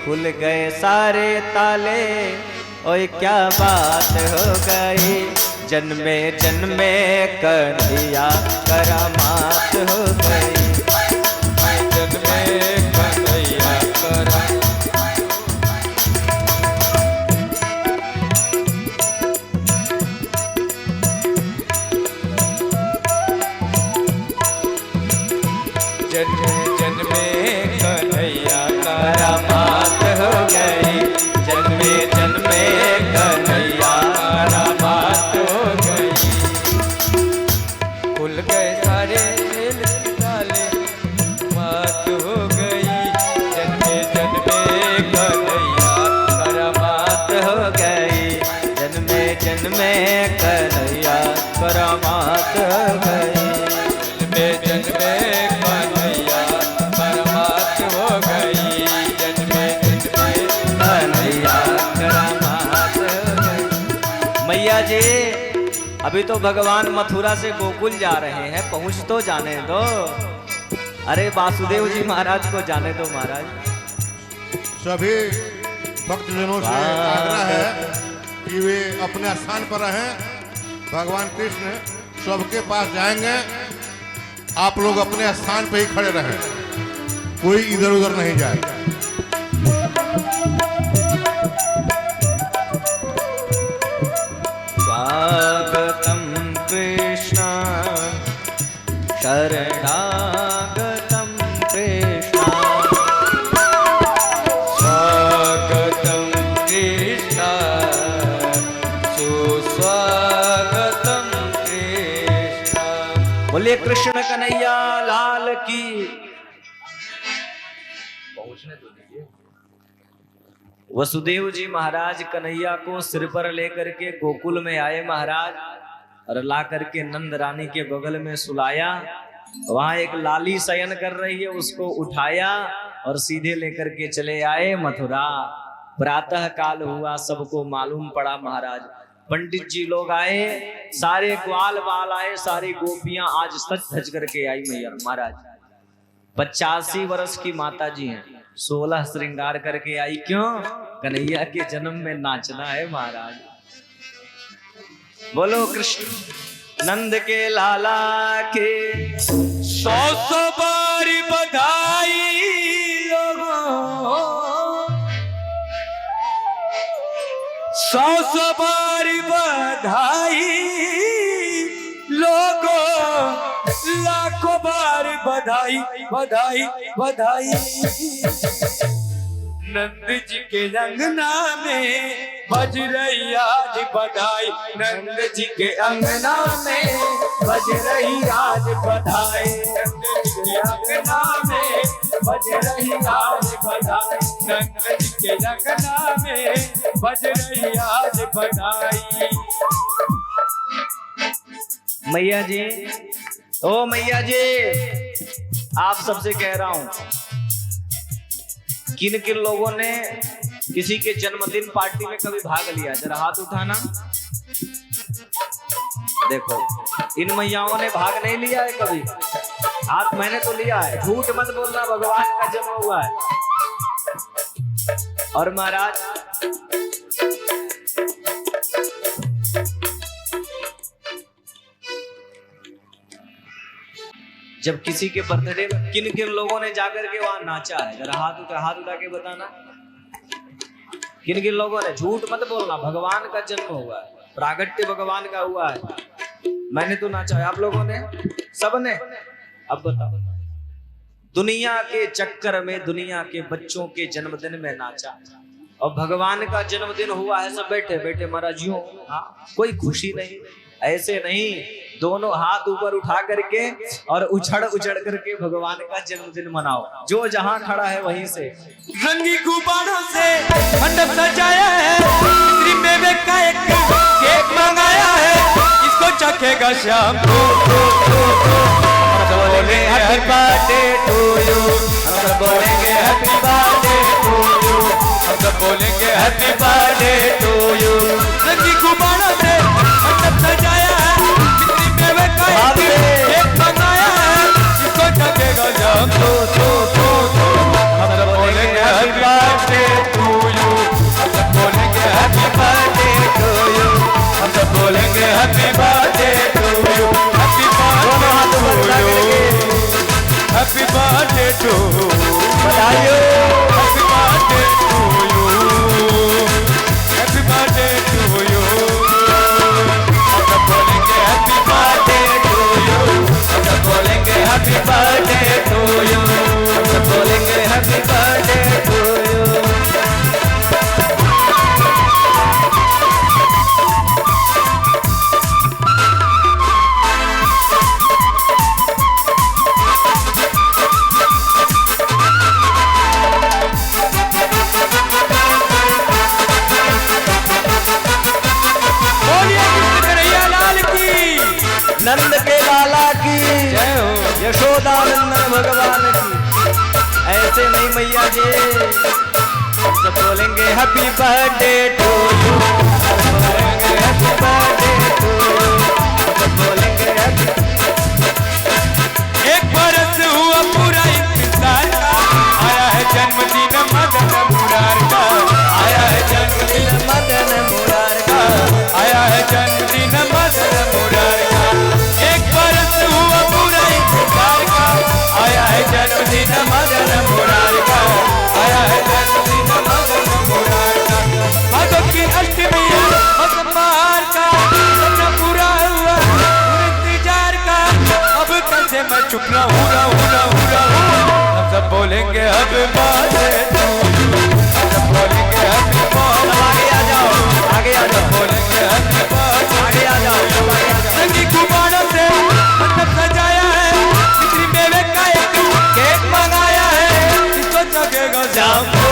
Speaker 3: खुल गए सारे ताले ओए क्या बात हो गई, जन्मे जन्मे कन्हैया करामात हो गई,
Speaker 2: जन्मे कन्हैया करा। जन्मे जन्मे कन्हैया
Speaker 3: करामात हो गई, जन्मे जन्मे कन्हैया करामात हो गई।
Speaker 2: खुल गए सारे दिल ताले मात हो गई, जन्मे जन्मे कन्हैया
Speaker 3: करामात हो गई, जन्मे जन्मे कन्हैया करामात हो गई,
Speaker 2: जन्मे जन्मे कन्हैया परमात हो गई, जन्मे जन्मे
Speaker 3: कन्हैया करामात हो गई। मैया जी अभी तो भगवान मथुरा से गोकुल जा रहे हैं, पहुंच तो जाने दो। अरे वासुदेव जी महाराज को जाने दो महाराज।
Speaker 1: सभी भक्तजनों से आग्रह है कि वे अपने स्थान पर रहें। भगवान कृष्ण सबके पास जाएंगे, आप लोग अपने स्थान पर ही खड़े रहें, कोई इधर उधर नहीं जाए।
Speaker 3: स्वागतम कृष्ण शरणागतम कृष्ण,
Speaker 2: स्वागतम कृष्णा सुस्वागतम कृष्णा।
Speaker 3: बोलिए कृष्ण कन्हैया लाल की। पहुंचने तो दीजिए। वसुदेव जी महाराज कन्हैया को सिर पर लेकर के गोकुल में आए महाराज, और ला करके नंद रानी के बगल में सुलाया। वहां एक लाली शयन कर रही है, उसको उठाया और सीधे लेकर के चले आए मथुरा। प्रातः काल हुआ, सबको मालूम पड़ा महाराज। पंडित जी लोग आए, सारे ग्वाल बाल आए, सारी गोपियां आज सच धज करके आई मैया महाराज। 85 वर्ष की माता जी हैं, 16 श्रृंगार करके आई। क्यों? कन्हैया के जन्म में नाचना है महाराज। बोलो कृष्ण नंद के लाला के
Speaker 2: 100 बारी बधाई लोगों, 100 बारी बधाई लोगों, लाखों बार बधाई बधाई बधाई। नंद जी के अंगना में बज रही आज बधाई, नंद जी के अंगना में बज रही आज बधाई, नंद जी के अंगना में बज रही आज बधाई, नंद जी के अंगना में बज रही आज बधाई।
Speaker 3: मैया जी, ओ मैया जी, आप सबसे कह रहा हूं, किन किन लोगों ने किसी के जन्मदिन पार्टी में कभी भाग लिया? जरा हाथ उठाना। देखो, इन मैयाओं ने भाग नहीं लिया है कभी। हाथ मैंने तो लिया है। झूठ मत बोलना, भगवान का जन्म हुआ है। और महाराज जब किसी के बर्थडे में किन किन लोगों ने जाकर के वहां नाचा है? जरा हाथ उठा के बताना। किन किन लोगों ने? झूठ मत बोलना, भगवान का जन्म हुआ है, प्रागट्य भगवान का हुआ है। मैंने तो नाचा है, आप लोगों ने? सबने? अब बताओ, दुनिया के चक्कर में दुनिया के बच्चों के जन्मदिन में नाचा, और भगवान का जन्मदिन हुआ है, सब बैठे बैठे महाराजियों, हाँ, कोई खुशी नहीं। ऐसे नहीं, दोनों हाथ ऊपर उठा करके और उछड़ उछड़ करके भगवान का जन्मदिन मनाओ। जो जहां खड़ा है वहीं से
Speaker 2: रंगी गुब्बारों से मंडप सजाया है, मेवे का एक केक मंगाया है, जिसको चखेगा श्याम को बोलेंगे हैप्पी बर्थडे टू यू, हम सब बोलेंगे हैप्पी बर्थडे टू यू, हम सब बोलेंगे हैप्पी बर्थडे टू यू। रंगी गुब्बारों से मंडप सजाया है, मिट्टी मेवे का केक मंगाया है, जिसको चखेगा श्याम को हम सब बोलेंगे हैप्पी बर्थडे टू यू, हम सब बोलेंगे हैप्पी बर्थडे टू यू, हम सब बोलेंगे happy birthday to you, happy birthday to you, बधाइयो, happy birthday to you, happy birthday to you, हम सब बोलेंगे हैप्पी बर्थडे टू यू, हम सब बोलेंगे हैप्पी बर्थडे टू यू, हम सब बोलेंगे हैप्पी बर्थडे टू यू।
Speaker 3: नंद के लाला की जय हो, यशोदा नंदन भगवान की। ऐसे नहीं मैया जी, हम सब बोलेंगे हैप्पी बर्थडे टू यू, बोलेंगे हैप्पी बर्थडे टू यू, हम सब बोलेंगे हैप्पी।
Speaker 2: एक बरस हुआ पूरा इंतजार का, आया है जन्मदिन मदन मुरार का, आया है जन्मदिन
Speaker 3: मदन मुरार का,
Speaker 2: आया है जन्मदिन मदन मुरार का। एक बरस हुआ पूरा इंतजार का, आया है जन्मदिन मदन मुरार का, आया है जन्मदिन मदन मुरार का। भादों की अष्टमी है मौसम बहार का, सपना पूरा हुआ इंतजार का, अब कैसे मैं चुप रहूं। हम सब बोलेंगे हैप्पी बर्थडे टू यू, हम सब बोलेंगे हैप्पी बर्थडे।
Speaker 3: आगे आ जाओ, आगे आ जाओ,
Speaker 2: बोलेंगे हैप्पी बर्थडे,
Speaker 3: आगे आ जाओ,
Speaker 2: रंगी गुब्बारों से मंडप सजाया है, मिट्टी मेवे का केक मंगाया है, जिसको चखेगा श्याम को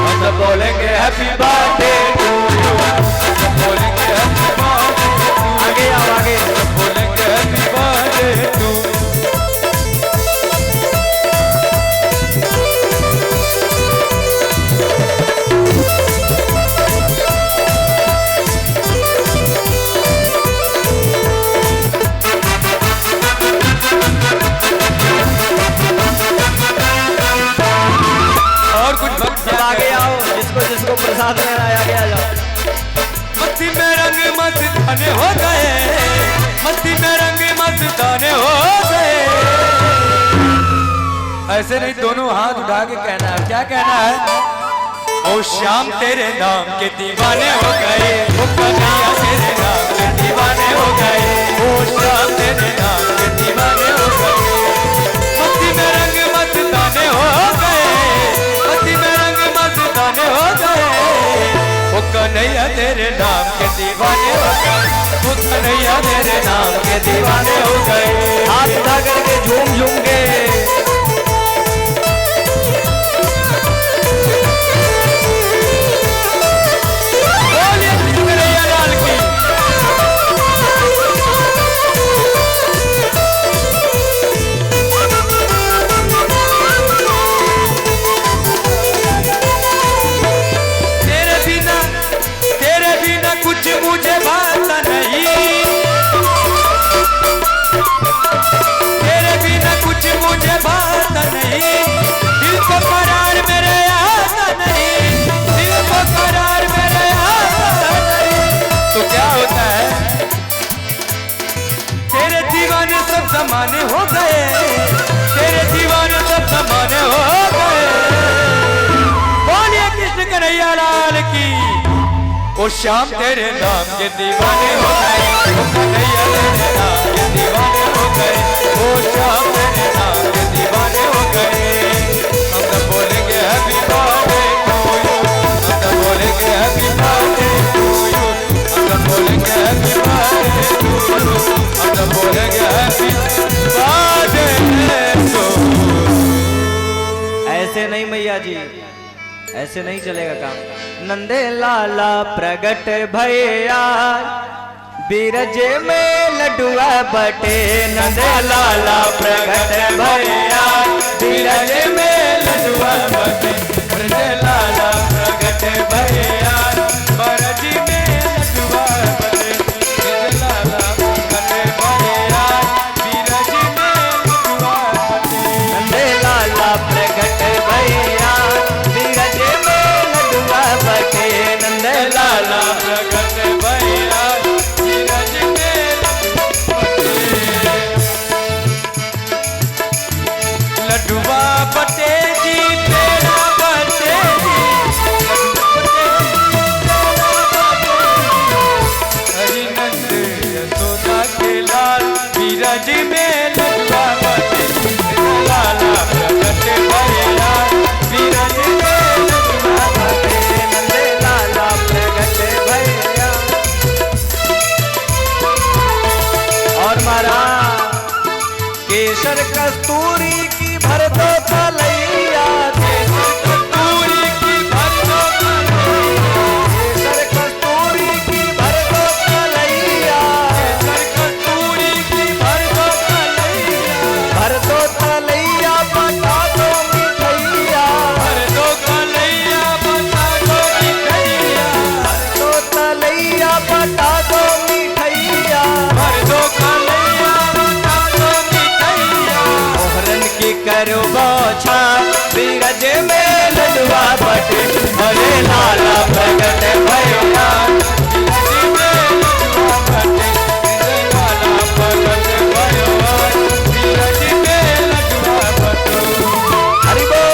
Speaker 2: हम सब बोलेंगे हैप्पी बर्थडे टू यू, हम सब बोलेंगे हैप्पी बर्थडे टू यू।
Speaker 3: आगे आओ, आगे
Speaker 2: हम सब बोलेंगे हैप्पी बर्थडे टू। और कुछ भक्त
Speaker 3: सब आगे आओ, जिसको प्रसाद लेना है आगे आ जाओ।
Speaker 2: मस्ती में रंग मस्ताने हो गए, मस्ती में रंग मस्ताने हो गए। ऐसे नहीं, दोनों हाथ उठा के कहना है। क्या कहना है? ओ श्याम तेरे नाम के दीवाने हो गए, ओ कन्हैया तेरे नाम के दीवाने हो गए, ओ श्याम तेरे नाम के दीवाने हो गए। मस्ती में रंग मस्ताने हो गए, मस्ती में रंग मस्ताने हो गए, ओ कन्हैया तेरे नाम के दीवाने हो गए, ओ कन्हैया तेरे नाम के दीवाने हो गए।
Speaker 3: हाथ उठा करके झूम झूम के
Speaker 2: बोलिए कन्हैया लाल की। तेरे बिना कुछ मुझे भाता नहीं, तेरे बिना कुछ मुझे भाता नहीं, दिल को करार मेरे आता नहीं, दिल को करार मेरे आता नहीं। तो क्या होता है? तेरे दीवाने सब समाने हो गए, तेरे दीवाने सब समाने हो गए। बोलिए कृष्ण कन्हैया लाल की। ओ श्याम तेरे नाम के दीवाने हो गए, ओ कन्हैया तेरे नाम के दीवाने हो गए, ओ श्याम तेरे नाम के दीवाने हो गए। हम सब बोलेंगे हैप्पी बर्थडे टू यू, हम सब बोलेंगे हैप्पी बर्थडे टू यू, हम सब बोलेंगे हैप्पी बर्थडे टू यू, हम सब बोलेंगे हैप्पी बर्थडे टू।
Speaker 3: ऐसे नहीं मैया जी, ऐसे नहीं चलेगा काम। नंदे लाला प्रगट भैया,
Speaker 2: बीरज में लडुआ बटे नंद लाला प्रगट भैया। बीरज में लडुआ बटे नंद लाला प्रगट भैया। बरज में लडुआ बटे नंद लाला प्रगट भैया। बीरज में लडुआ बटे नंद लाला प्रगट भैया। बीरज में लडुआ बटे नंद लाला प्रगट भैया। लडुआ बटे जी पेड़ा बटे जी हरि नंद यशोदा के लाल। बीरज में लडुआ बटे लाला प्रगट भैया। बीरज में लडुआ बटे नंद लाला प्रगट भैया। और महाराज केसर कस्तूरी की भर दो तलैया। केसर कस्तूरी की भर दो तलैया। केसर कस्तूरी की भर दो तलैया। केसर कस्तूरी की भर दो तलैया। भर दो तलैया बता दो मिठैया। भर दो तलैया बता दो मिठैया। भर दो तलैया बता दो मिठैया। भर दो तलैया बता दो मिठैया। मोहरन की करो बोछा बीरज में लडुआ बटे हरे लाला प्रगट भैया। बीरज में लडुआ बटे हरे लाला प्रगट भैया। बीरज में लडुआ बटे हरि बोल।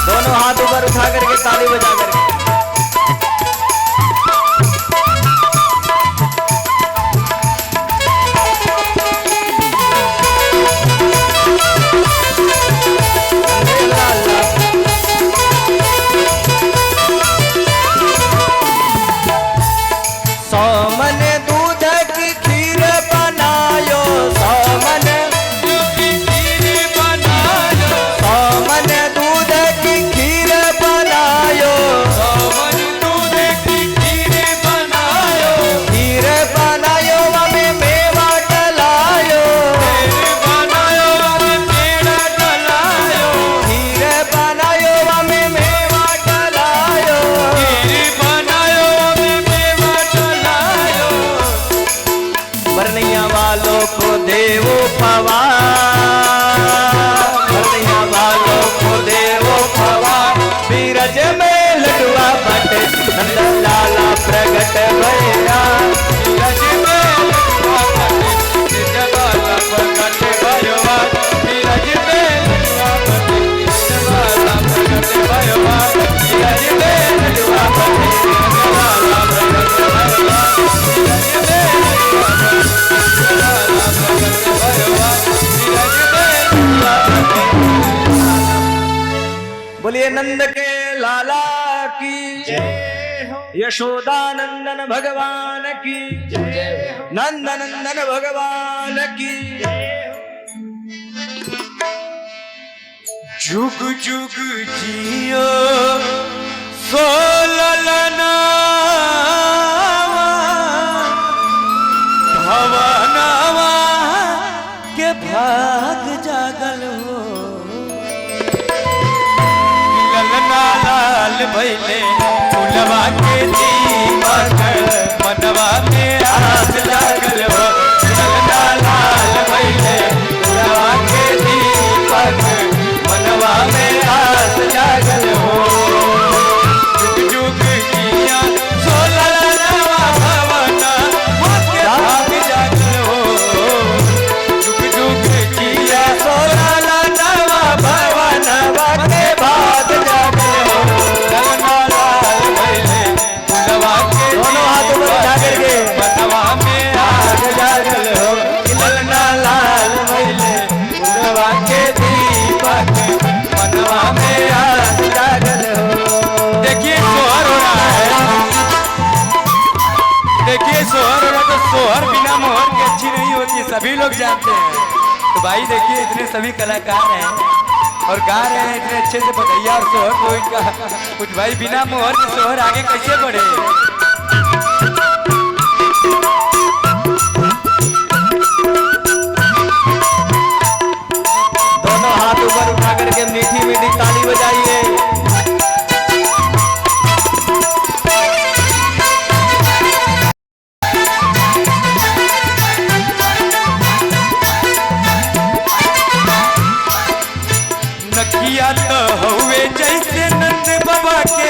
Speaker 2: दोनों हाथ ऊपर उठा करके ताली बजा करके सोमन दूध की खीर बनायो। सोमन दूध की खीर बनायो। सोमन दूध की खीर बनायो। सोमन दूध की खीर बनायो। खीर बनायो हमें मेवा डलायो। खीर बनायो हमें पेड़ा डलायो। खीर बनायो हमें मेवा डलायो। खीर बनायो हमें मेवा डलायो। बरनैया वालों को देवो पवार। बरनैया वालों को देवो पवार। बीरज में लडुआ बटे नंद लाला प्रगट भैया। बीरज में लडुआ बटे नंद लाला प्रगट भैया। बीरज में लडुआ बटे नंद लाला प्रगट भैया। बीरज में लडुआ बटे नंद लाला प्रगट भैया। बीरज में लडुआ बटे नंद लाला प्रगट भैया। बीरज में लडुआ बटे। बोलिए नंद के लाला की जय हो। यशोदा नंदन भगवान की जय हो। नंद नंदन भगवान की जय हो। जुग जुग जियो सोललना भवनवा के भाग जागल हो। ललना लाल भैले फुलवा के दीपक मनवा में आस जागल हो। ललना लाल भैले फुलवा के दीपक मनवा में आस जागल हो। जुग जुग किया सोललनवा भवना के भाग जागल हो। जुग जुग किया सोललनवा भवनवा के भाग जागल हो। ललना लाल भैले फुलवा के दोनों हाथ ऊपर उठा करके मनवा में आग जागल हो। ललना लाल भैले फुलवा के दीपक मनवा में आग जागल हो। देखिए सोहर हो रहा है। देखिए सोहर हो रहा तो सोहर बिना मोहर की अच्छी नहीं होती, सभी लोग जानते हैं। तो भाई देखिए इतने सभी कलाकार हैं, और गा रहे हैं इतने अच्छे से बधैया और सोहर तो इनका कुछ भाई बिना मोहर के सोहर आगे कैसे बढ़े।
Speaker 3: दोनों हाथ ऊपर उठा करके मीठी मीठी ताली बजाइए।
Speaker 2: नकिया तो हुए जैसे नंद बाबा के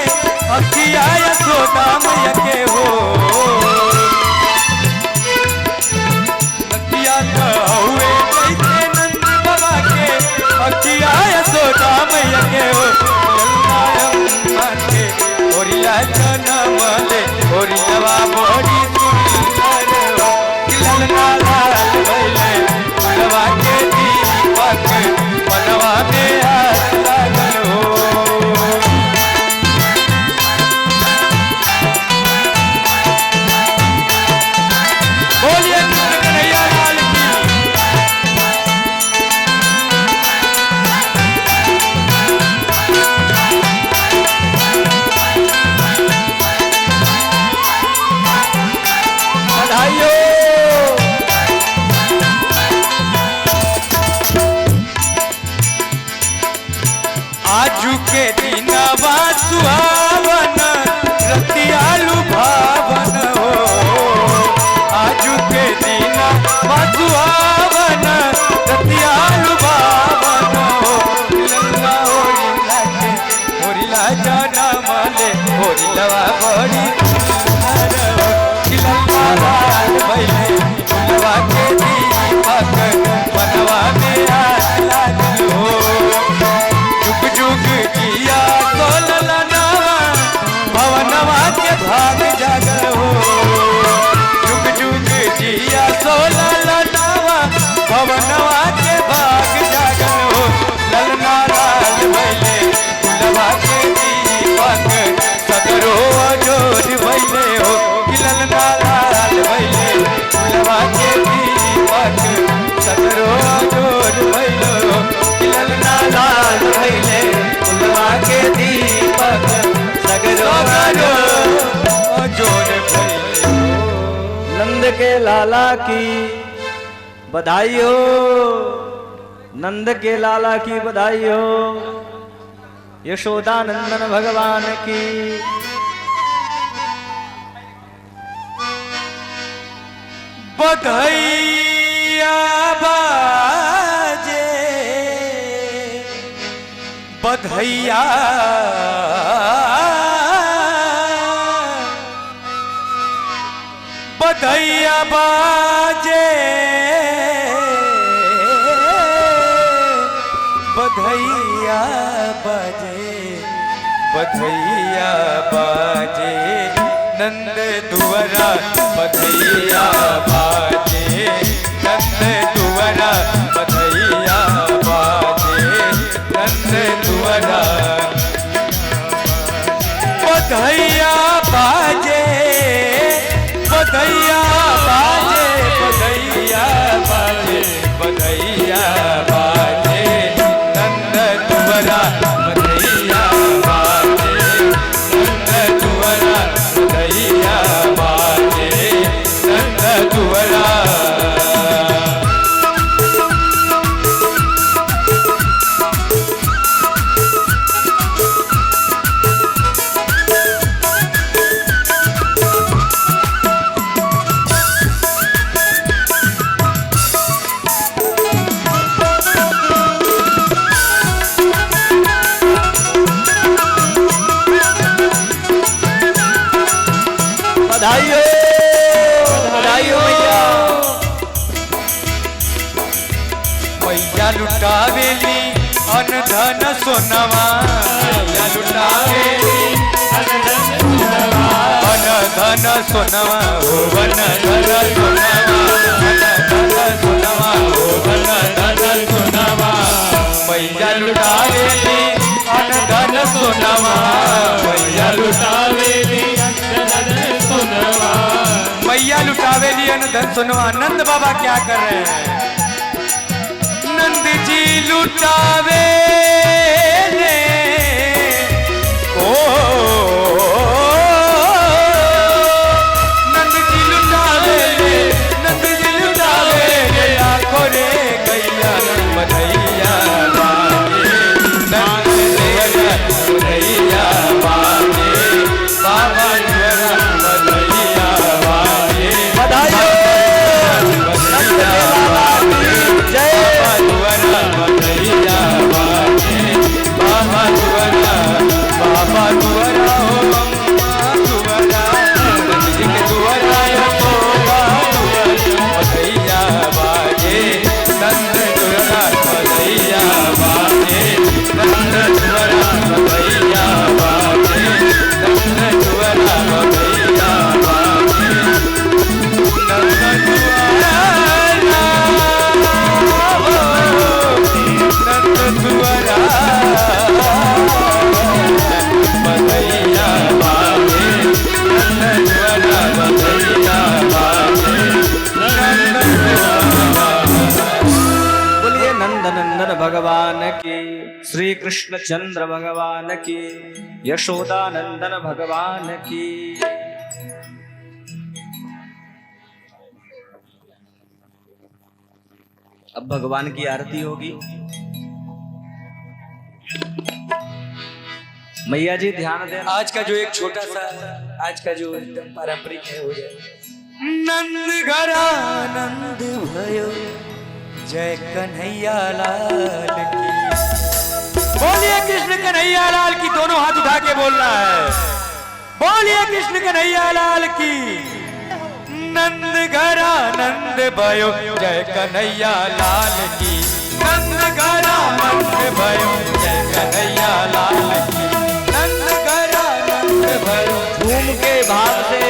Speaker 2: अखिया यशोदा मैया के हो। नकिया तो हुए जैसे नंद बाबा के अखिया यशोदा मैया के हो। माते ओरिया जनम ले ओरिया बड़ी सुंदर हो। ललना लाल भइले फुलवा के दीपक मनवा में हाथ लागल हो। बोलिए कृष्ण कन्हैया लाल की। बधाइयो। आजू के दिनवा सुहावन रतियालु भावन हो। आजू के दिनवा सुहावन रतियालु भावन हो। लल्ला होरिला के होरिला जनम ले होरिलवा बड़ी सुंदर हो। लल्ला लाल भइले फुलवा के दीपक मनवा में हाथ लागल हो। जुग जुग जिया सोललनवा भवनवा के भाग जागल हो। जुग जुग जिया सोललनवा भवनवा के भाग जागल हो। ललना लाल भइले फुलवा के दीपक सगरो अजोर भइले हो। ललना लाल भइले फुलवा के दीपक सगरो अजोर भइले हो। ललना लाल भइले फुलवा के दीपक सगरो अजोर भइले हो।
Speaker 3: नंद के लाला की बधाई हो। नंद के लाला की बधाई हो। यशोदा नंदन भगवान की।
Speaker 2: बधैया बाजे बधैया बधैया बाजे बधैया बाजे बधैया बाजे नंद दुवरा बधैया बाजे नंद दुवरा बधैया बाजे नंद दुवरा बधैया बाजे बधैया बाजे बधैया बाजे बधैया बाजे नंद दुवरा बधैया बाजे नंद दुवरा बधैया बाजे नंद दुवरा।
Speaker 3: बधाई हो मैया।
Speaker 2: मैया लुटावेली अन धन सोनवा। मैया लुटावेली अन धन सोनवा हो वन धन सोनवा हो वन धन सोनवा। मैया लुटावेली अन धन सोनवा। मैया लुटावेली मैया लुटावेली अन धन सोनवा। नंद बाबा क्या कर रहे हैं? नंद जी लुटावे ने ओ नंद जी लुटावे ने नंद जी लुटावे ने आखो रे गैया बधैया बाजे नंद बधैया बाजे बाबा जुअरा बधैया बाजे बधाई बाबा दुआरा हो अम्मा दुआरा नंद जी के दुआरा हो बधैया बाजे नंद दुआरा बधैया बाजे नंद दुआरा बधैया बाजे नंद दुआरा बधैया बाजे नंद दुआरा बधैया बाजे नंद दुआरा बधैया बाजे
Speaker 3: बोलिए नंद नंदन भगवान की, श्री कृष्ण चंद्र भगवान की, यशोदा नंदन भगवान की। अब भगवान की आरती होगी। मैया जी ध्यान देना।
Speaker 2: आज का जो एक छोटा सा आज का जो एकदम पारंपरिक है हो जाए। नंद घर आनंद भयो जय कन्हैया लाल की। बोलिए कृष्ण कन्हैया लाल की। दोनों हाथ उठा के बोलना है। बोलिए कृष्ण कन्हैया लाल की। नंद घर आनंद भयो जय कन्हैया लाल की। नंद घर आनंद भयो जय कन्हैया लाल की। नंद घर आनंद भयो
Speaker 3: झूम के भाव से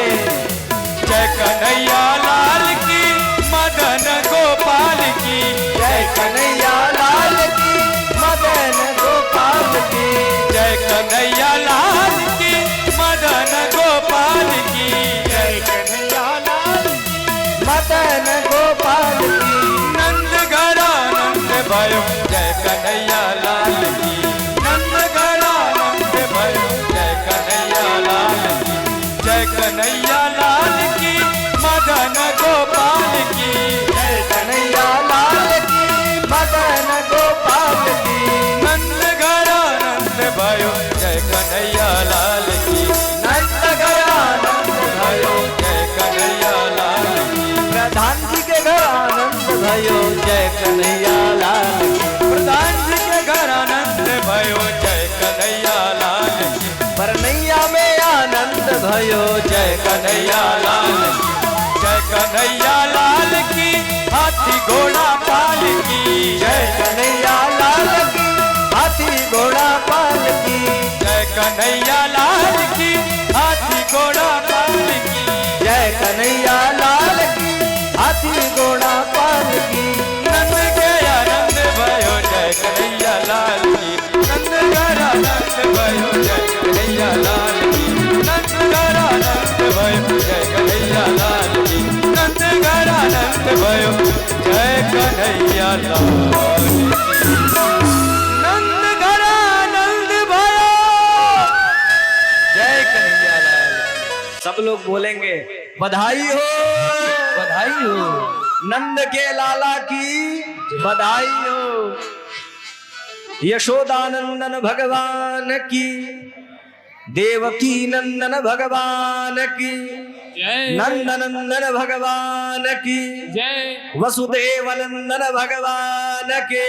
Speaker 2: जय कन्हैया लाल की। मदन गोपाल की
Speaker 3: जय कन्हैया लाल की, मदन गोपाल की।
Speaker 2: जय कन्हैया लाल की। मदन गोपाल की जय कन्हैया लाल
Speaker 3: मदन गोपाल की।
Speaker 2: नंद घर आनंद भयो जय कन्हैया लाल की। नंद घर आनंद भयो जय कन्हैया लाल की। जय कन्हैया लाल की। मदन गोपाल की
Speaker 3: जय कन्हैया लाल की, मदन गोपाल की।
Speaker 2: नंद घर आनंद भयो जय कन्हैया लाल की।
Speaker 3: नंद घर आनंद भयो
Speaker 2: जय कन्हैया लाल की।
Speaker 3: प्रधान जी के घर आनंद भयो जय कन्हैया लाल की।
Speaker 2: प्रधान जी के घर आनंद भयो जय कन्हैया लाल की।
Speaker 3: परनैया में आनंद भयो जय कन्हैया लाल की।
Speaker 2: जय कन्हैया लाल की। हाथी घोड़ा पाल की
Speaker 3: जय कन्हैया लाल की, हाथी घोड़ा पाल की।
Speaker 2: जय कन्हैया लाल की। हाथी घोड़ा पाल की
Speaker 3: जय कन्हैया लाल की, हाथी घोड़ा पाल की।
Speaker 2: नंद के आनंद भयो जय कन्हैया लाल की। नंद घर आनंद भयो जय कन्हैया लाल की। नंद घर आनंद भयो जय कन्हैया लाल की। नंद घर आनंद भयो जय कन्हैया लाल की। नंद घर आनंद भयो जय कन्हैया लाल की।
Speaker 3: सब लोग बोलेंगे बधाई हो,
Speaker 2: बधाई हो।
Speaker 3: नंद के लाला की बधाई हो। यशोदानंदन भगवान की, देवकी नंदन भगवान की, नंदनंदन भगवान की, वसुदेव नंदन भगवान के,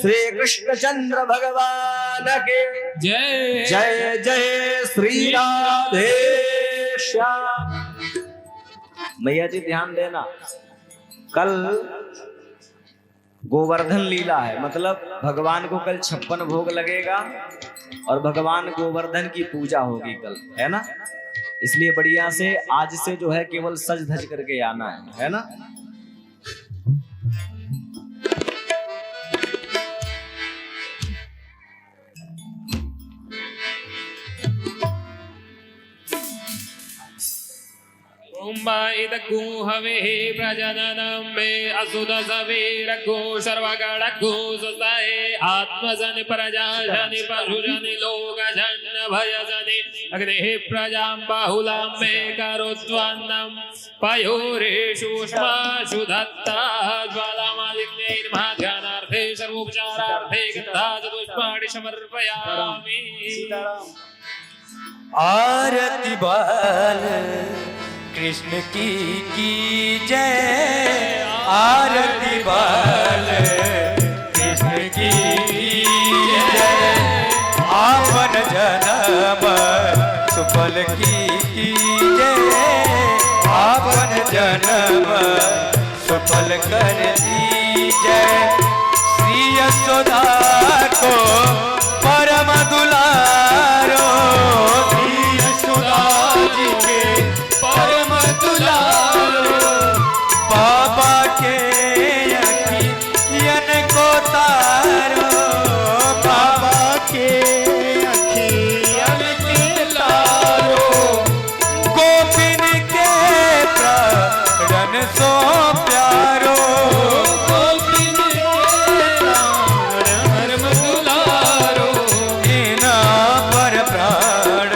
Speaker 3: श्री कृष्ण चंद्र भगवान के, जय जय श्री राधे श्याम। मैया जी ध्यान देना, कल गोवर्धन लीला है, मतलब भगवान को कल 56 भोग लगेगा और भगवान गोवर्धन की पूजा होगी कल, है ना। इसलिए बढ़िया से आज से जो है केवल सज धज करके आना है ना।
Speaker 4: कुंभाइदग्गु हवे प्रजननं मे असुद सवीरग्गु सर्वगणग्गु सुसाए आत्मजनि प्रजाजनि पशुजनि लोकजन भयजनि अग्निः प्रजां बाहुलां मे करोत्वन्नं पयोरेषुष्माशु दत्ता ज्वालामालिन्यैर्महाध्यानार्थे सर्वोपचारार्थे गन्धा चतुष्पाणि समर्पयामि।
Speaker 2: आरती बाल कृष्ण की जय। आरती बाल कृष्ण की जय। आपन जन्म सुफल की जय। आपन जन्म सुफल कर दीजय। श्री यशोदा को परम दुलारो परम दुलारो बाबा के अखियन को तारो। बाबा के अखियन के तारो। गोपिन के प्राण सो प्यारो। गोपिन के प्राण दुलारो। इना पर प्राण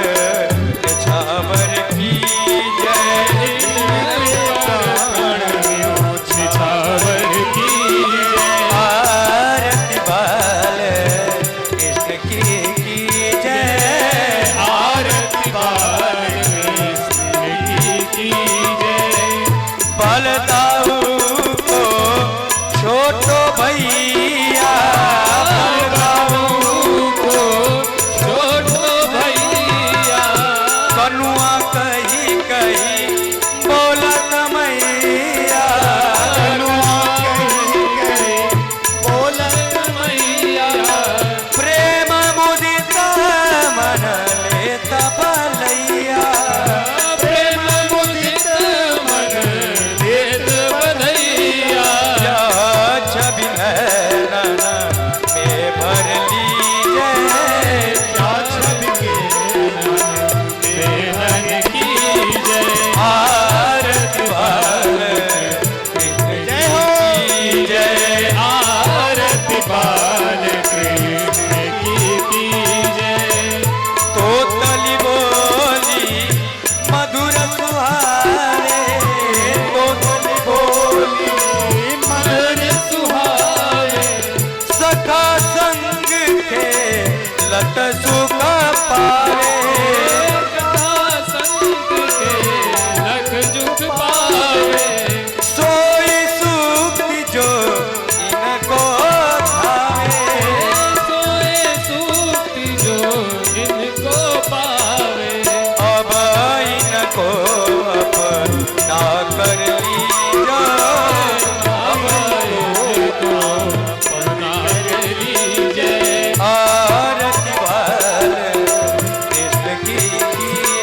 Speaker 2: छावर की आरती बाल कृष्ण की जय। आरती बाल कृष्ण की जय। बलदाऊ को छोटो भैया। बलदाऊ को छोटो भैया। कनुआ कही कही बोलत मैया। कनुआ कही कही बोलत मैया। प्रेम मुदित मन लेत भलैया। प्रेम मुदित मन लेत भलैया। छवि नैनन में भर लीजय। छवि के नैनन की जय। आरती बाल कृष्ण जय हो जय। आरती बाल कृष्ण की जय। तो तली बोली मधुर सुहारे। तो तली बोली मधुर सुहारे। सखा संग के लत सुख पारे। सोई सुक्ति जो इनको भावे। सोई सुक्ति जो इनको पावे। अब इनको अपना कर लीजा। अब इनको अपना कर लीजिए। आरती बाल कृष्ण की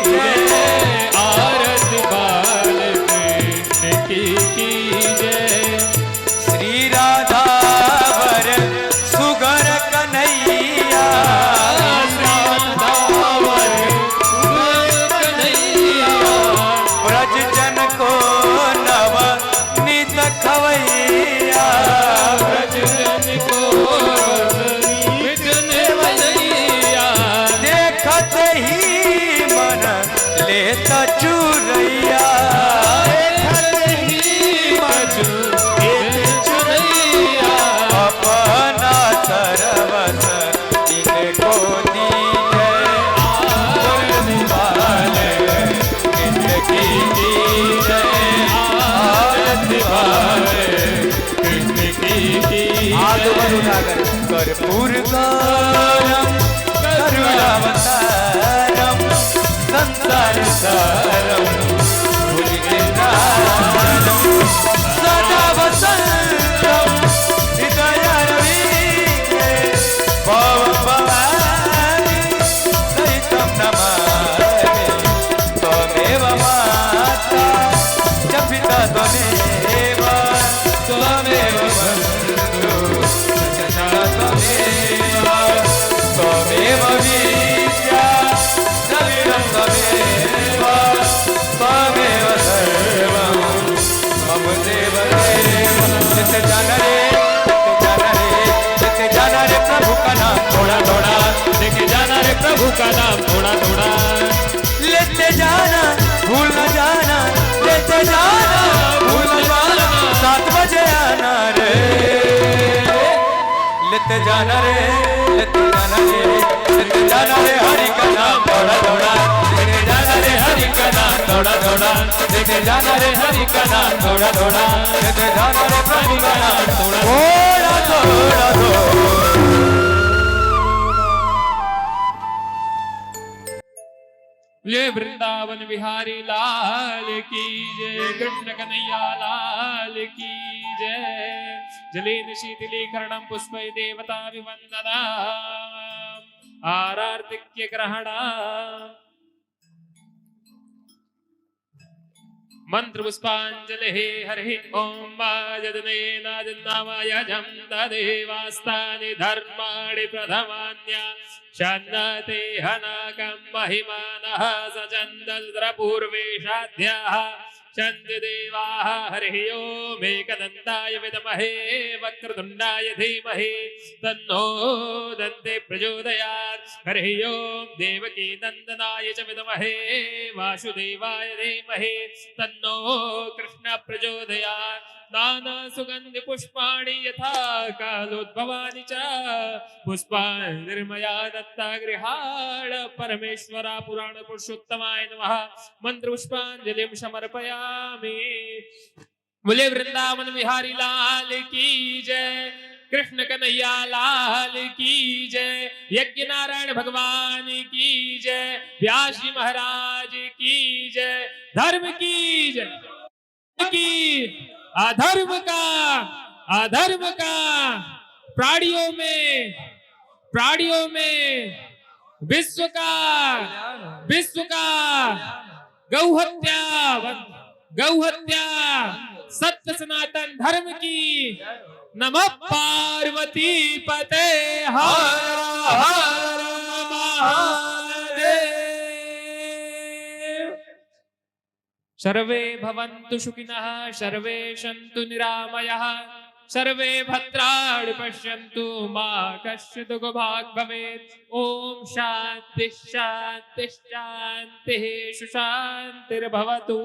Speaker 2: जय। आरती बाल कृष्ण की जय। श्री राधा वर सुगर कन्हैया। राधा वर सुगर कन्हैया। ब्रज जन को नव नित खवैया। ब्रज जन को नित खवैया। देखत ही मन लेत चुरैया। देखत ही मन लेत चुरैया। अपना सरवस इनको दीजय। आरती बाल कृष्ण की जय। आरती बाल कृष्ण की कर्पूर गौरम करुणावतारम संसार सारम भुजगेन्द्रारम सदा वसंतम हृदय रविके भवं भवानि सहितं नमामि। त्वमेव माता च पिता त्वमेव। त्वमेव बन्धु च त्वमेव। त्वमेव विद्या द्रविणं त्वमेव। त्वमेव
Speaker 4: नाम थोड़ा थोड़ा
Speaker 2: लेते जाना भूल न जाना, लेते जाना भूल न जाना, 7 बजे आना रे, लेते जाना रे, लेते जाना रे, लेते जाना रे हरि का नाम थोड़ा थोड़ा, लेते जाना रे हरि का नाम थोड़ा थोड़ा, लेते जाना रे हरि का नाम थोड़ा थोड़ा, लेते जाना रे प्रभु का नाम थोड़ा थोड़ा थोड़ा।
Speaker 4: ये वृंदावन बिहारी लाल की जय, कृष्ण कन्हैया लाल की जय। जलेन शीतलीकरणं पुष्पै देवता विवन्दना आरार्तिक्य ग्रहणा मंत्र पुष्पांजलि हरि ओम यजन्नामायजं तदेवास्तानि धर्माणि प्रथमान्या शन्नते हनकं महिमानः सचन्दद्रपूर्वेशाद्याः चन्द देवाः हरिः ओम् एकदन्ताय विद्महे वक्रतुण्डाय धीमहि तन्नो दन्ते प्रचोदयात्। हरिः ओम् देवकी नन्दनाय च विद्महे वासुदेवाय धीमहि तन्नो कृष्ण प्रचोदयात्। नाना सुगन्धि पुष्पाणि यथा कालोद्भवानि च पुष्पाणि निर्मया दत्ता गृहाण परमेश्वरा पुराण पुरुषोत्तमाय नमः। मंत्र पुष्पांजलिं समर्पयामि। बोले वृंदावन बिहारी लाल की जय, कृष्ण कन्हैया लाल की जय, यज्ञ नारायण भगवान की जय, व्यास जी महाराज की जय। धर्म की जय की, अधर्म का प्राणियों में विश्व का गौहत्या सत्य सनातन धर्म की। नमः पार्वती पते हर हर महादेव। सर्वे भवन्तु सुखिनः, सर्वे सन्तु निरामयाः, सर्वे भद्राणि पश्यन्तु मा कश्चित् दुःखभाग् भवेत्। ओम शांति शांति शांति सुशांतिर्भवतु।